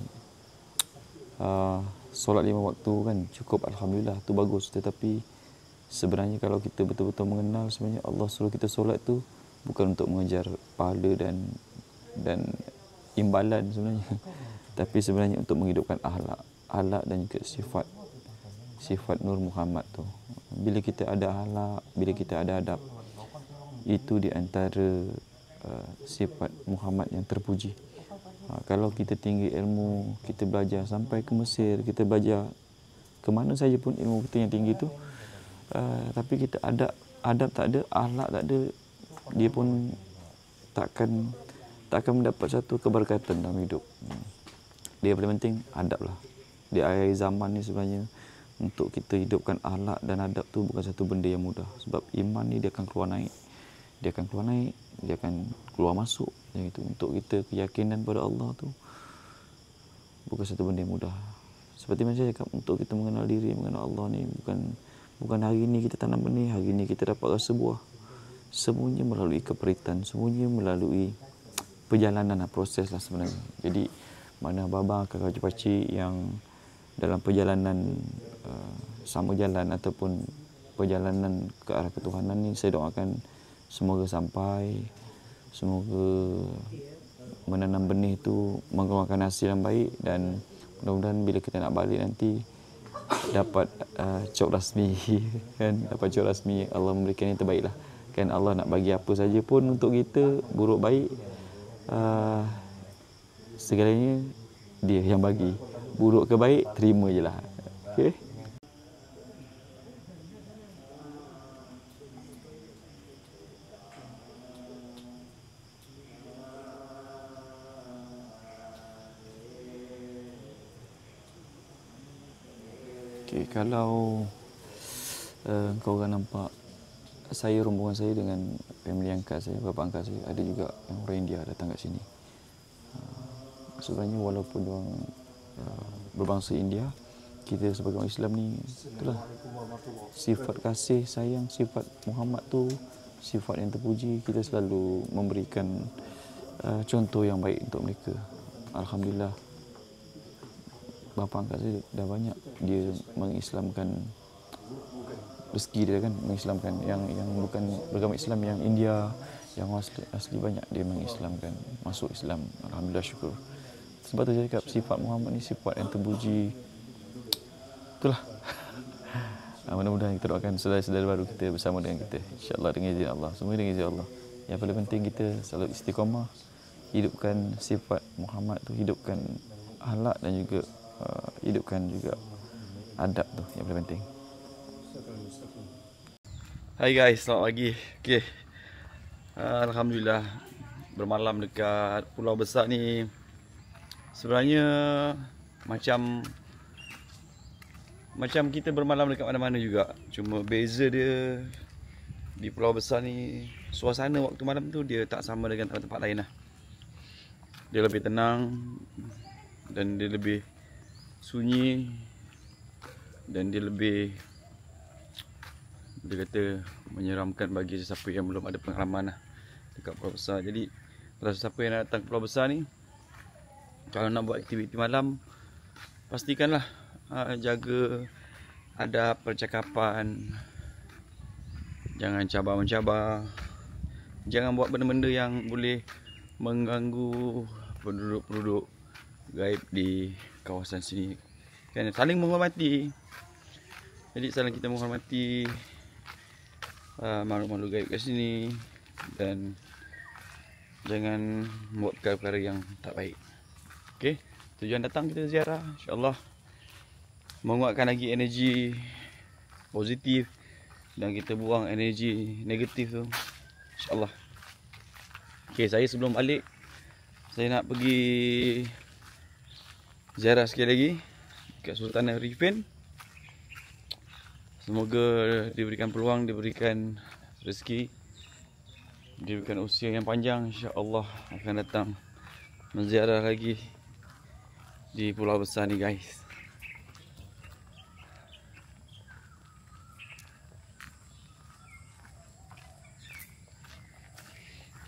solat 5 waktu kan cukup, alhamdulillah, tu bagus. Tetapi sebenarnya kalau kita betul-betul mengenal, sebenarnya Allah suruh kita solat tu bukan untuk mengejar pahala dan imbalan sebenarnya, tapi sebenarnya untuk menghidupkan akhlak dan juga sifat Nur Muhammad tu. Bila kita ada akhlak, bila kita ada adab, itu di antara sifat Muhammad yang terpuji. Kalau kita tinggi ilmu, kita belajar sampai ke Mesir, kita belajar ke mana saja pun ilmu kita yang tinggi tu, tapi kita adab tak ada, akhlak tak ada, dia pun takkan mendapat satu keberkatan dalam hidup. Dia paling penting adab lah. Di akhir zaman ni sebenarnya untuk kita hidupkan akhlak dan adab tu bukan satu benda yang mudah. Sebab iman ni dia akan keluar naik, dia akan keluar masuk. Yang itu untuk kita, keyakinan pada Allah tu bukan satu benda yang mudah. Seperti macam saya cakap, untuk kita mengenal diri, mengenal Allah ni bukan hari ni kita tanam benih, hari ni kita dapat rasa buah. Semuanya melalui keperitan, semuanya melalui perjalanan, proses lah sebenarnya. Jadi mana abang, kakak pakcik yang dalam perjalanan sama jalan ataupun perjalanan ke arah ketuhanan ni, saya doakan semoga sampai, semoga menanam benih tu mengeluarkan hasil yang baik, dan mudah-mudahan bila kita nak balik nanti dapat cok rasmi kan, dapat cok rasmi, Allah memberikan yang terbaik lah kan. Allah nak bagi apa saja pun untuk kita, buruk baik, segalanya dia yang bagi. Buruk ke baik, terima je lah. Okay? Okay, kalau kau orang nampak rombongan saya dengan family angkat saya, bapa angkat saya, ada juga yang orang India datang kat sini. Sebenarnya walaupun diorang berbangsa India, kita sebagai orang Islam ni, itulah sifat kasih sayang, sifat Muhammad tu sifat yang terpuji. Kita selalu memberikan contoh yang baik untuk mereka. Alhamdulillah, bapa angkat saya dah banyak dia mengislamkan, rezeki dia kan mengislamkan yang bukan beragama Islam, yang India, yang asli banyak dia mengislamkan, masuk Islam. Alhamdulillah, syukur. Sebab tu saya cakap sifat Muhammad ni sifat yang terpuji. Itulah. Mudah-mudahan kita doakan saudara-saudara baru kita bersama dengan kita, insya-Allah dengan izin Allah. Semua dengan izin Allah. Yang paling penting kita selalu istiqamah, hidupkan sifat Muhammad tu, hidupkan akhlak dan juga hidupkan juga adab tu yang paling penting. Hai guys, selamat pagi. Okey. Alhamdulillah, bermalam dekat Pulau Besar ni sebenarnya macam kita bermalam dekat mana-mana juga. Cuma beza dia di Pulau Besar ni, suasana waktu malam tu dia tak sama dengan tempat-tempat lain lah. Dia lebih tenang dan dia lebih sunyi, dan dia lebih, dia kata, menyeramkan bagi sesiapa yang belum ada pengalaman lah dekat Pulau Besar. Jadi kalau sesiapa yang nak datang ke Pulau Besar ni, kalau nak buat aktiviti malam, pastikanlah jaga ada percakapan, jangan cabar-mencabar, jangan buat benda-benda yang boleh mengganggu penduduk-penduduk gaib di kawasan sini. Kan saling menghormati. Jadi saling kita menghormati makhluk-makhluk gaib kat sini dan jangan buat perkara-perkara yang tak baik. Okey, tujuan datang kita ziarah, insya-Allah menguatkan lagi energi positif dan kita buang energi negatif tu, insya-Allah. Okey, saya sebelum balik saya nak pergi ziarah sekali lagi kat Sultan Arifin. Semoga diberikan peluang, diberikan rezeki, diberikan usia yang panjang, insya-Allah akan datang menziarah lagi di pulau besar ni guys.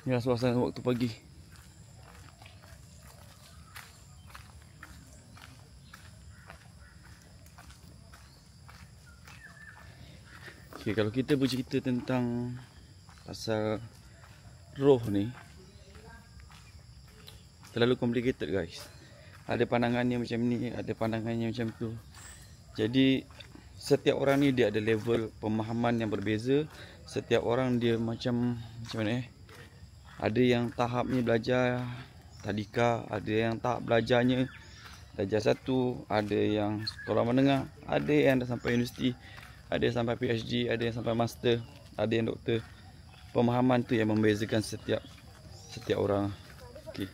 Inilah suasana waktu pagi. Okay, kalau kita bercerita tentang pasal roh ni, terlalu complicated guys. Ada pandangannya macam ni, ada pandangannya macam tu. Jadi setiap orang ni dia ada level pemahaman yang berbeza. Setiap orang dia macam mana Ada yang tahapnya belajar tadika, ada yang tahap belajarnya darjah 1, ada yang sekolah menengah, ada yang dah sampai universiti, ada yang sampai PhD, ada yang sampai master, ada yang doktor. Pemahaman tu yang membezakan setiap orang. Okey.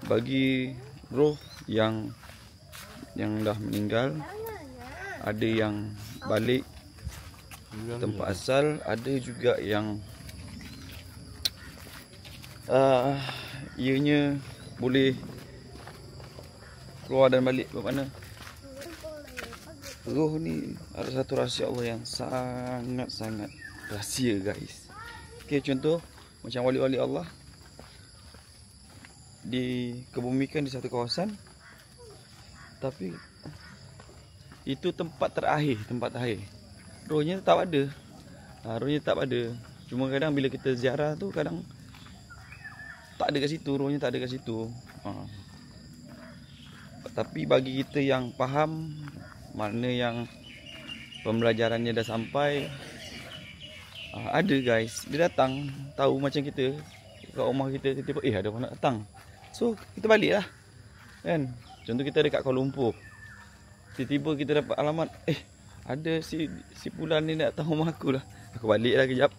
Bagi roh yang dah meninggal, ada yang balik tempat asal, ada juga yang ianya boleh keluar dan balik ke mana. Roh ni ada satu rahsia Allah yang sangat-sangat rahsia guys. Okay, contoh macam wali-wali Allah dikebumikan di satu kawasan, tapi itu tempat terakhir. Rohnya tak ada. Cuma kadang bila kita ziarah tu, kadang tak ada kat situ, rohnya tak ada kat situ. Tapi bagi kita yang faham, mana yang pembelajarannya dah sampai, ada guys, dia datang, tahu macam kita kat rumah kita, tiba-tiba ada orang nak datang, so kita balik lah kan. Contoh kita dekat Kuala Lumpur, tiba-tiba kita dapat alamat, ada si Pulan ni nak datang rumah aku lah, aku balik lah kejap.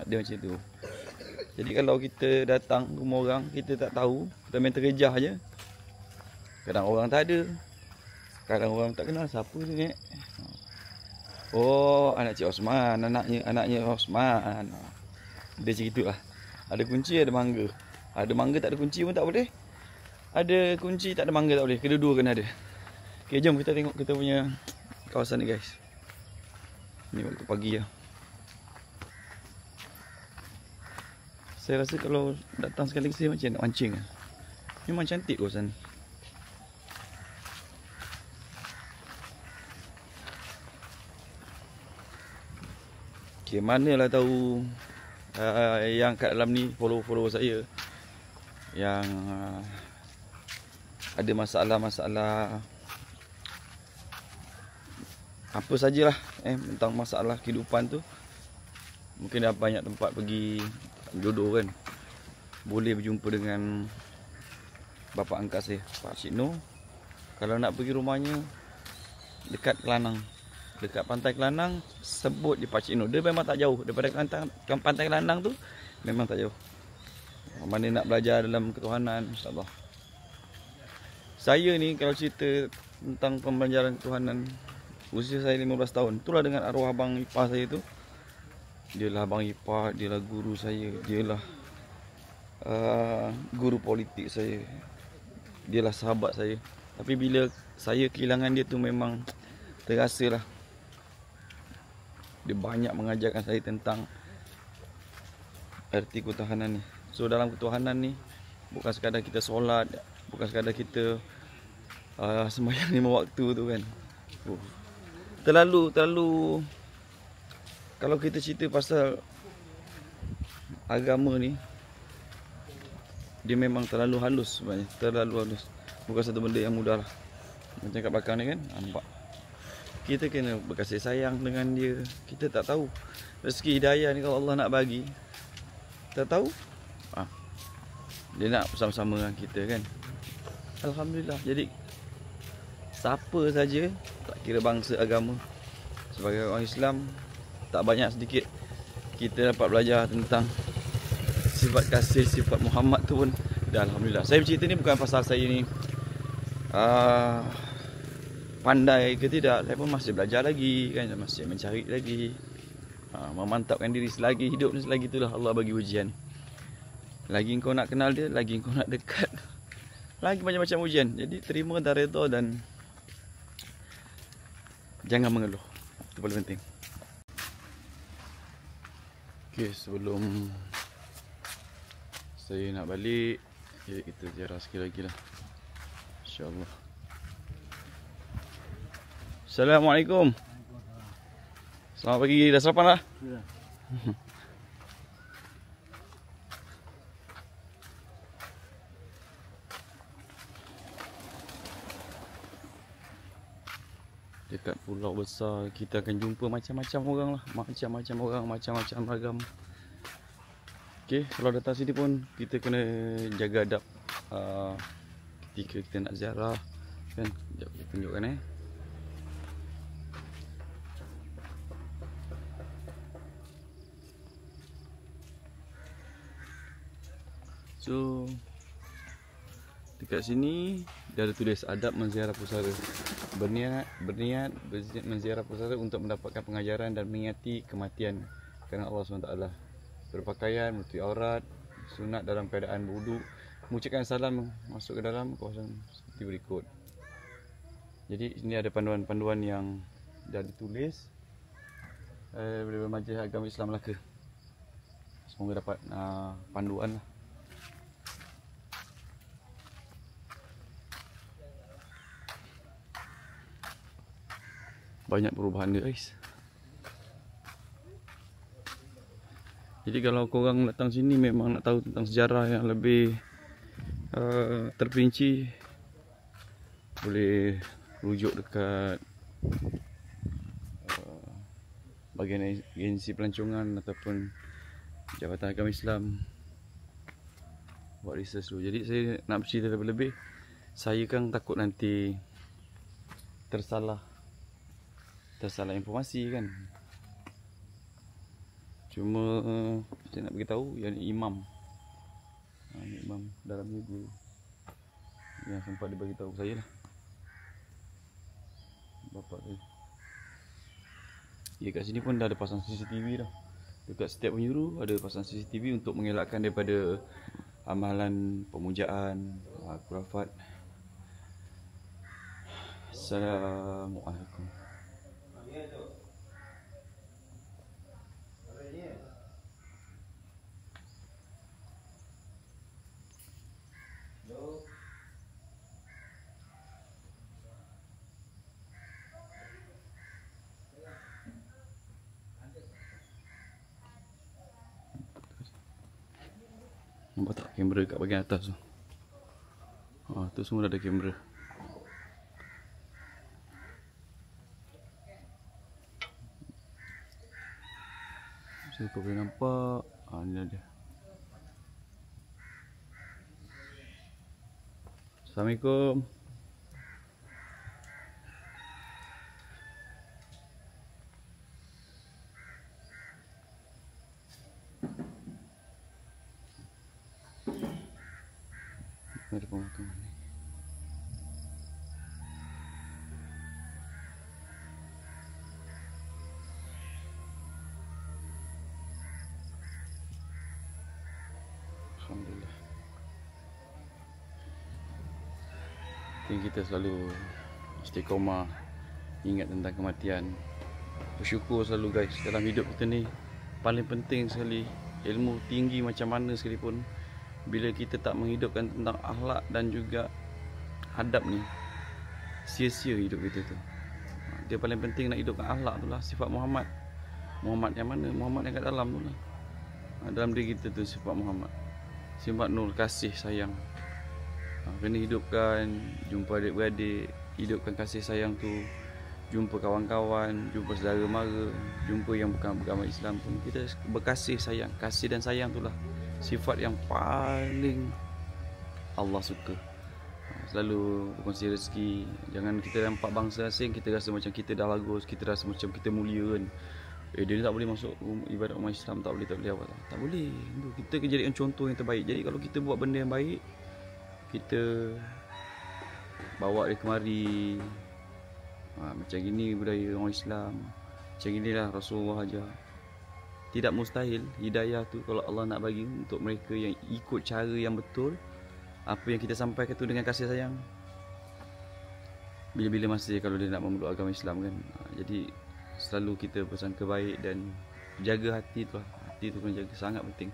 Dia macam tu. Jadi kalau kita datang rumah orang, kita tak tahu, kita main terkejah je. Kadang orang tak ada, kadang orang tak kenal, siapa tu ni? Oh, anak Cik Osman, anaknya Osman. Dia macam itulah. Ada kunci, ada mangga. Ada mangga tak ada kunci pun tak boleh. Ada kunci tak ada mangga tak boleh. Kedua-dua kena ada. Okay, jom kita tengok kita punya kawasan ni guys. Ni waktu pagi lah. Saya rasa kalau datang sekali saya macam nak mancing lah. Memang cantik kawasan ni. Okay, manalah tahu yang kat dalam ni follow saya yang ada masalah-masalah apa sajalah tentang masalah kehidupan tu. Mungkin dah banyak tempat pergi jodoh kan, boleh berjumpa dengan bapa angkat saya, Pak Cik Noh. Kalau nak pergi rumahnya dekat Kelanang, dekat Pantai Kelanang, sebut di Pak Cik Noh. Dia memang tak jauh daripada Pantai Kelanang tu, memang tak jauh. Mana nak belajar dalam ketuhanan, insya-Allah. Saya ni kalau cerita tentang pembelajaran ketuhanan, usia saya 15 tahun, itulah dengan arwah abang ipar saya tu. Dialah abang ipar, dialah guru saya, dialah guru politik saya, dialah sahabat saya. Tapi bila saya kehilangan dia tu, memang terasa lah. Dia banyak mengajarkan saya tentang erti ketuhanan ni. So dalam ketuhanan ni bukan sekadar kita solat, Bukan sekadar kita sembahyang 5 waktu tu kan. Terlalu kalau kita cerita pasal agama ni, dia memang terlalu halus sebenarnya, terlalu halus. Bukan satu benda yang mudah lah. Macam kat belakang ni kan, nampak. Kita kena berkasih sayang dengan dia. Kita tak tahu rezeki hidayah ni kalau Allah nak bagi, tak tahu dia nak bersama-sama dengan kita kan. Alhamdulillah. Jadi siapa saja, tak kira bangsa, agama, sebagai orang Islam, tak banyak sedikit kita dapat belajar tentang sifat kasih, sifat Muhammad tu pun dah alhamdulillah. Saya bercerita ni bukan pasal saya ni pandai ke tidak. Saya pun masih belajar lagi kan, masih mencari lagi, memantapkan diri selagi hidup ni. Selagi itulah Allah bagi ujian. Lagi kau nak kenal dia, lagi kau nak dekat, lagi macam-macam ujian. Jadi terima dan redha dan jangan mengeluh. Itu paling penting. Okey, sebelum saya nak balik, kita ziarah sekali lagi lah, InsyaAllah. Assalamualaikum. Selamat pagi. Dah sarapan lah? Ya. Dekat pulau besar kita akan jumpa macam-macam orang lah. Macam-macam orang, macam-macam ragam. Okey, kalau datang sini pun kita kena jaga adab ketika kita nak ziarah kan. Sekejap kita tunjukkan So dekat sini dia ada tulis adab menziarah pusara. Berniat menziarah pusara untuk mendapatkan pengajaran dan mengingati kematian kerana Allah SWT. Berpakaian, menutupi aurat, sunat dalam keadaan berwuduk, mengucapkan salam masuk ke dalam kawasan seperti berikut. Jadi ini ada panduan-panduan yang dah ditulis oleh Majlis Agama Islam Melaka. Semoga dapat panduan lah. Banyak perubahan dia guys. Jadi kalau korang datang sini memang nak tahu tentang sejarah yang lebih terperinci, boleh rujuk dekat bahagian agensi pelancongan ataupun Jabatan Agama Islam buat research dulu. Jadi saya nak bercerita lebih-lebih, saya kan takut nanti tersalah informasi kan. Cuma saya nak beritahu yang imam dalam ni dulu yang sempat dia bagi tahu saya lah, bapak saya. Ya, kat sini pun dah ada pasang CCTV dah. Dekat setiap penjuru ada pasang CCTV untuk mengelakkan daripada amalan pemujaan khurafat. Assalamualaikum. Nampak tak kamera kat bahagian atas tu? Tu semua dah ada kamera. So kau boleh nampak. Ni ada. Assalamualaikum. Ada pemakaman ni. Alhamdulillah. Kita selalu istiqomah, ingat tentang kematian, bersyukur selalu guys. Dalam hidup kita ni paling penting sekali, ilmu tinggi macam mana sekalipun Bila kita tak menghidupkan tentang akhlak dan juga adab ni, sia-sia hidup kita tu. Dia paling penting nak hidupkan akhlak tu lah, sifat Muhammad. Muhammad yang mana? Muhammad yang kat dalam tu lah. Dalam diri kita tu sifat Muhammad, sifat nur, kasih sayang. Kena hidupkan, jumpa adik-beradik, hidupkan kasih sayang tu. Jumpa kawan-kawan, jumpa saudara mara, jumpa yang bukan beragama Islam pun, kita berkasih sayang. Kasih dan sayang tu lah sifat yang paling Allah suka. Selalu berkongsi rezeki. Jangan kita nampak bangsa asing, kita rasa macam kita dah bagus, kita rasa macam kita mulia kan. Dia tak boleh masuk ibadat umat Islam, tak boleh apa. Tak boleh. Kita kena jadikan contoh yang terbaik. Jadi kalau kita buat benda yang baik, kita bawa dia kemari. Macam gini budaya orang Islam, macam inilah Rasulullah ajar. Tidak mustahil hidayah tu kalau Allah nak bagi untuk mereka yang ikut cara yang betul. Apa yang kita sampaikan tu dengan kasih sayang, bila-bila masa kalau dia nak memeluk agama Islam kan. Jadi selalu kita pesan kebaik dan jaga hati tu lah. Hati tu kena jaga, sangat penting.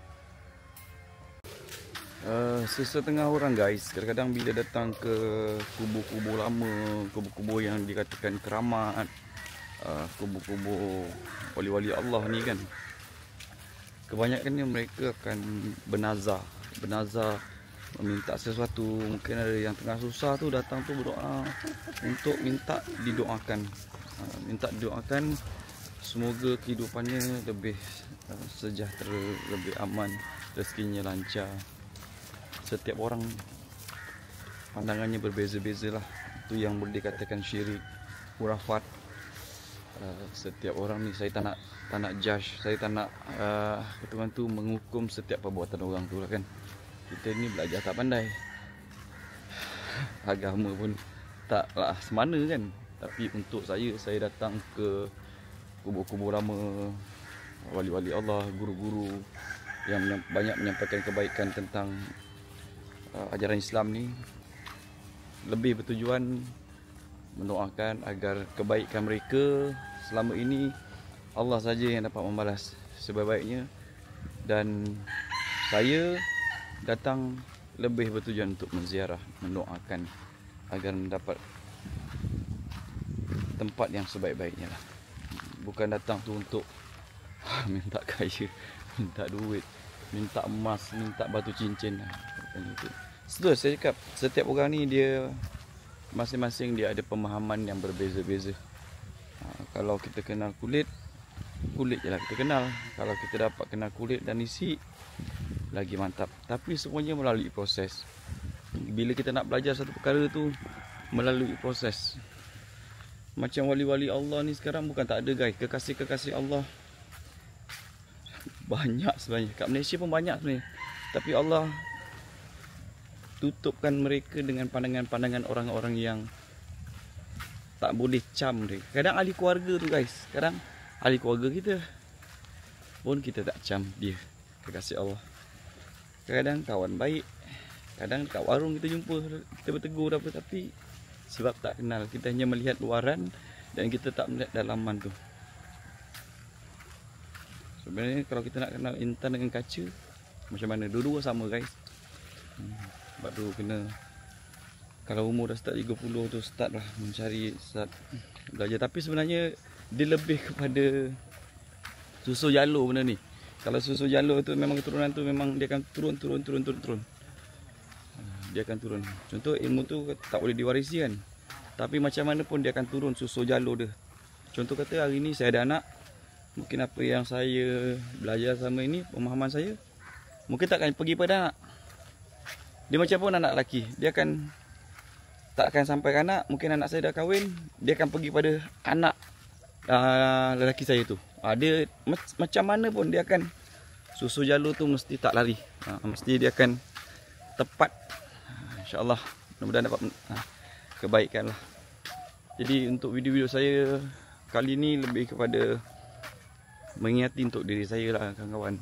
Sesetengah orang guys, kadang-kadang bila datang ke kubur-kubur lama, kubur-kubur yang dikatakan keramat, kubur-kubur wali-wali Allah ni kan, kebanyakannya mereka akan bernazar meminta sesuatu. Mungkin ada yang tengah susah tu datang tu berdoa untuk minta didoakan, semoga kehidupannya lebih sejahtera, lebih aman, rezekinya lancar. Setiap orang pandangannya berbeza-beza lah. Itu yang boleh dikatakan syirik, khurafat. Setiap orang ni saya tak nak judge, saya tak nak ketuan tu menghukum setiap perbuatan orang tu lah kan. Kita ni belajar tak pandai, agama pun taklah semana kan. Tapi untuk saya datang ke kubur-kubur lama, wali-wali Allah, guru-guru yang banyak menyampaikan kebaikan tentang ajaran Islam ni, lebih bertujuan mendoakan agar kebaikan mereka selama ini Allah saja yang dapat membalas sebaik-baiknya. Dan saya datang lebih bertujuan untuk menziarah, mendoakan agar mendapat tempat yang sebaik-baiknya lah. Bukan datang tu untuk minta kaya, minta duit, minta emas, minta batu cincin. Setelah saya cakap, setiap orang ni dia masing-masing dia ada pemahaman yang berbeza-beza. Kalau kita kenal kulit je lah kita kenal. Kalau kita dapat kenal kulit dan isi, lagi mantap. Tapi semuanya melalui proses. Bila kita nak belajar satu perkara tu, melalui proses. Macam wali-wali Allah ni sekarang bukan tak ada guys. Kekasih-kekasih Allah banyak sebenarnya. Kat Malaysia pun banyak sebenarnya. Tapi Allah tutupkan mereka dengan pandangan-pandangan orang-orang yang tak boleh cam mereka. Kadang ahli keluarga tu guys, kadang ahli keluarga kita pun kita tak cam dia, kekasih Allah. Kadang kawan baik, kadang kat warung kita jumpa, kita bertegur apa, tapi sebab tak kenal, kita hanya melihat luaran dan kita tak melihat dalaman tu. Sebenarnya kalau kita nak kenal intan dengan kaca, macam mana? Dua-dua sama guys. Sebab tu kena, kalau umur dah start 30 tu start lah mencari, start belajar. Tapi sebenarnya dia lebih kepada susu jalur benda ni. Kalau susu jalur tu memang keturunan tu memang dia akan turun. Dia akan turun. Contoh ilmu tu tak boleh diwarisi kan. Tapi macam mana pun dia akan turun susu jalur dia. Contoh kata hari ni saya ada anak, mungkin apa yang saya belajar sama ini, pemahaman saya, mungkin tak akan pergi pada anak. Dia macam pun anak lelaki, dia akan tak akan sampai ke anak. Mungkin anak saya dah kahwin, dia akan pergi pada anak lelaki saya tu. Dia macam mana pun dia akan, susu jalur tu mesti tak lari. Mesti dia akan tepat. InsyaAllah mudah-mudahan dapat kebaikan lah. Jadi untuk video-video saya kali ni lebih kepada mengingati untuk diri saya lah kawan-kawan.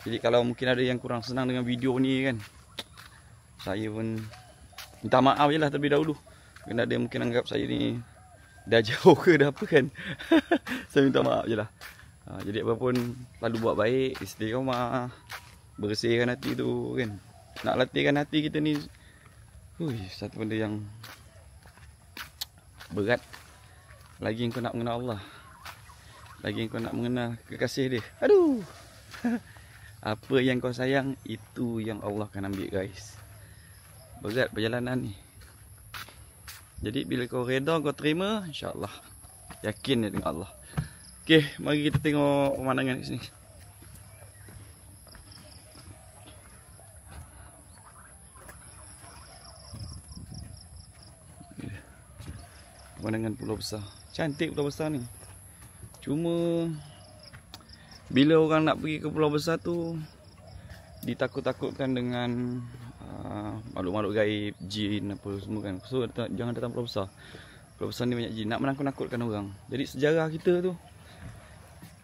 Jadi kalau mungkin ada yang kurang senang dengan video ni kan, saya pun minta maaf je lah terlebih dahulu. Kerana ada yang mungkin anggap saya ni dah jauh ke dah apa kan. Saya minta maaf je lah. Jadi apa pun, lalu buat baik, istiqomah, bersihkan hati tu kan. Nak latihkan hati kita ni, satu benda yang berat. Lagi kau nak mengenal Allah, lagi kau nak mengenal kekasih dia. Aduh. Apa yang kau sayang, itu yang Allah akan ambil guys. Berat perjalanan ni. Jadi bila kau reda, kau terima, insya-Allah. Yakin dengan Allah. Okey, mari kita tengok pemandangan kat sini. Pemandangan Pulau Besar. Cantik Pulau Besar ni. Cuma bila orang nak pergi ke Pulau Besar tu, ditakut-takutkan dengan makhluk-makhluk gaib, jin apa semua kan. So jangan datang Pulau Besar. Pulau Besar ni banyak jin, nak menakut-nakutkan orang. Jadi sejarah kita tu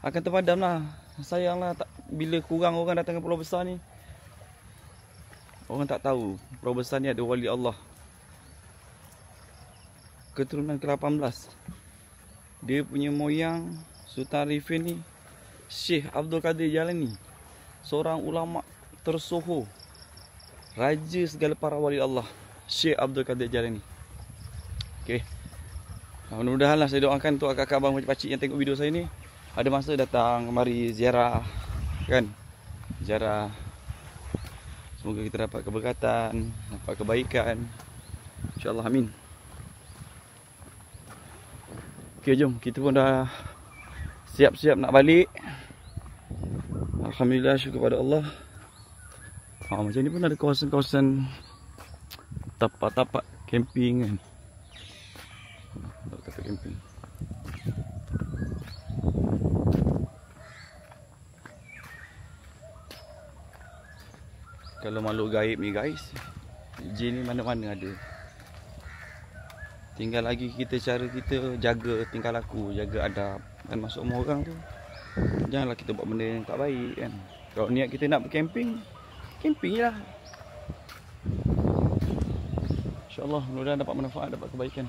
akan terpadam lah. Sayanglah bila kurang orang datang ke Pulau Besar ni. Orang tak tahu Pulau Besar ni ada wali Allah, keturunan ke-18. Dia punya moyang Sultan Arifin ni Syekh Abdul Qadir Jalani, seorang ulama tersohor, raja segala para wali Allah, Syekh Abdul Qadir Jalani. Okey. Mudah-mudahan lah, saya doakan untuk kakak abang pakcik yang tengok video saya ni ada masa datang kemari ziarah kan. Ziarah. Semoga kita dapat keberkatan, dapat kebaikan. InsyaAllah, amin. Okey, jom. Kita pun dah siap-siap nak balik. Alhamdulillah, syukur pada Allah. Macam ni pun ada kawasan-kawasan tapak-tapak camping kan. Tapak camping. Kalau makhluk gaib ni guys, jin ni mana-mana ada. Tinggal lagi kita, cara kita jaga tingkah laku, jaga adab. Dan masuk rumah orang tu, janganlah kita buat benda yang tak baik kan. Kalau niat kita nak bercamping, camping je lah. InsyaAllah, mudah-mudahan dapat manfaat, dapat kebaikan.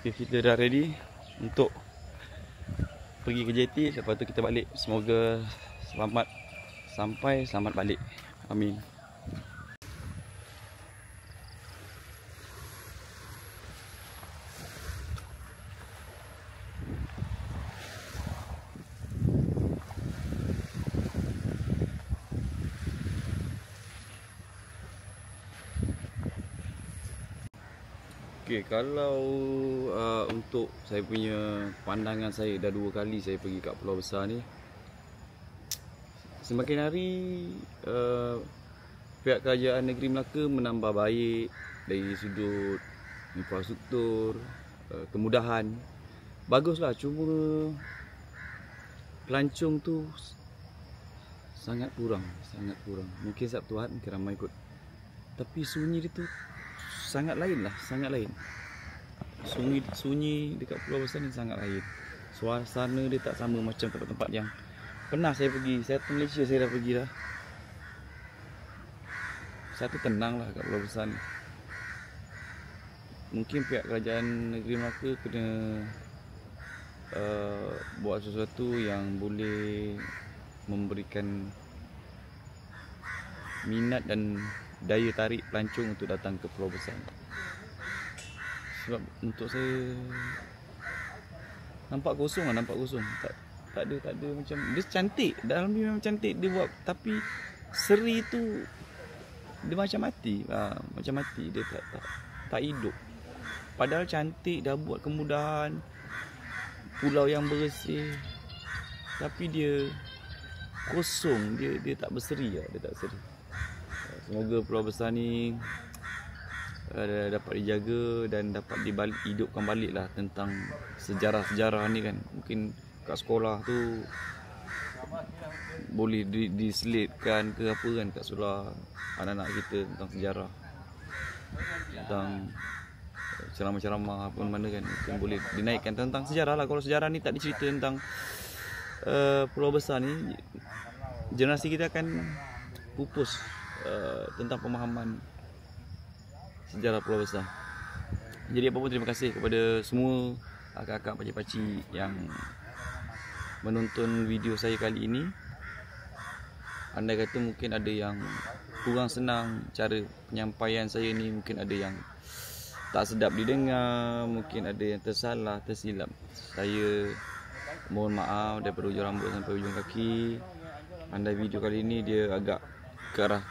Okay, kita dah ready untuk pergi ke JT. Lepas tu kita balik. Semoga selamat sampai, selamat balik. Amin. Okay, kalau untuk saya punya pandangan, saya dah 2 kali saya pergi kat Pulau Besar ni. Semakin hari pihak kerajaan negeri Melaka menambah baik dari sudut infrastruktur, kemudahan. Baguslah, cuma pelancong tu sangat kurang, sangat kurang. Mungkin sebab Tuhan mungkin ramai ikut. Tapi sunyi dia tu sangat lain lah, sangat lain. Sunyi dekat Pulau Besar ni sangat lain. Suasana dia tak sama macam tempat-tempat yang pernah saya pergi. Saya ke Malaysia, saya dah pergi dah. Satu tenang lah kat Pulau Besar ni. Mungkin pihak kerajaan negeri Melaka kena buat sesuatu yang boleh memberikan minat dan daya tarik pelancong untuk datang ke Pulau Besar. Sebab untuk saya nampak kosong lah, nampak kosong. Tak ada macam, dia cantik, dalam ni memang cantik dia buat, tapi seri tu dia macam mati. Macam mati, dia tak hidup. Padahal cantik, dah buat kemudahan, pulau yang bersih, tapi dia kosong, dia tak berseri lah, dia tak seri. Semoga Pulau Besar ni dapat dijaga dan dapat hidupkan balik lah tentang sejarah-sejarah ni kan. Mungkin kat sekolah tu boleh diselipkan ke apa kan, kat sekolah anak-anak kita tentang sejarah, tentang ceramah-ceramah apa mana kan. Mungkin boleh dinaikkan tentang sejarah lah. Kalau sejarah ni tak dicerita tentang Pulau Besar ni, generasi kita akan pupus tentang pemahaman sejarah Pulau Besar. Jadi apa pun, terima kasih kepada semua akak-akak, pakcik-pakcik yang menonton video saya kali ini. Andai kata mungkin ada yang kurang senang cara penyampaian saya ni, mungkin ada yang tak sedap didengar, mungkin ada yang tersalah, tersilap, saya mohon maaf daripada ujung rambut sampai ujung kaki. Andai video kali ini dia agak ke arah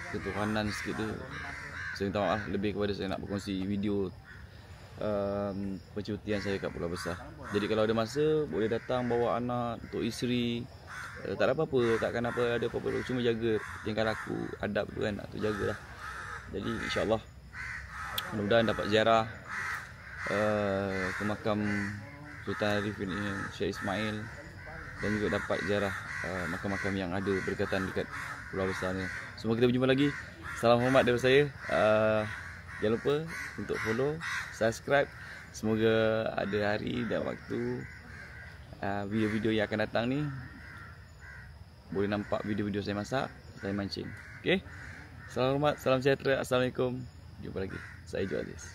ketuhanan sikit tu, saya minta maaf. Lebih kepada saya nak berkongsi video percutian saya kat Pulau Besar. Jadi kalau ada masa boleh datang bawa anak, untuk isteri. Tak ada apa-apa, takkan apa ada apa-apa, cuma jaga tingkah laku, adab tu kan, tu jagalah. Jadi insya-Allah mudah-mudahan dapat ziarah ke makam Sultan Arifin Syekh Ismail, dan juga dapat ziarah makam-makam yang ada berdekatan dekat Pulau Besar ni. Semua kita berjumpa lagi. Salam hormat daripada saya. Jangan lupa untuk follow, subscribe. Semoga ada hari dan waktu video-video yang akan datang ni boleh nampak video-video saya masak, saya mancing. Okey. Salam hormat, salam sejahtera. Assalamualaikum. Jumpa lagi. Saya Joe Aziz.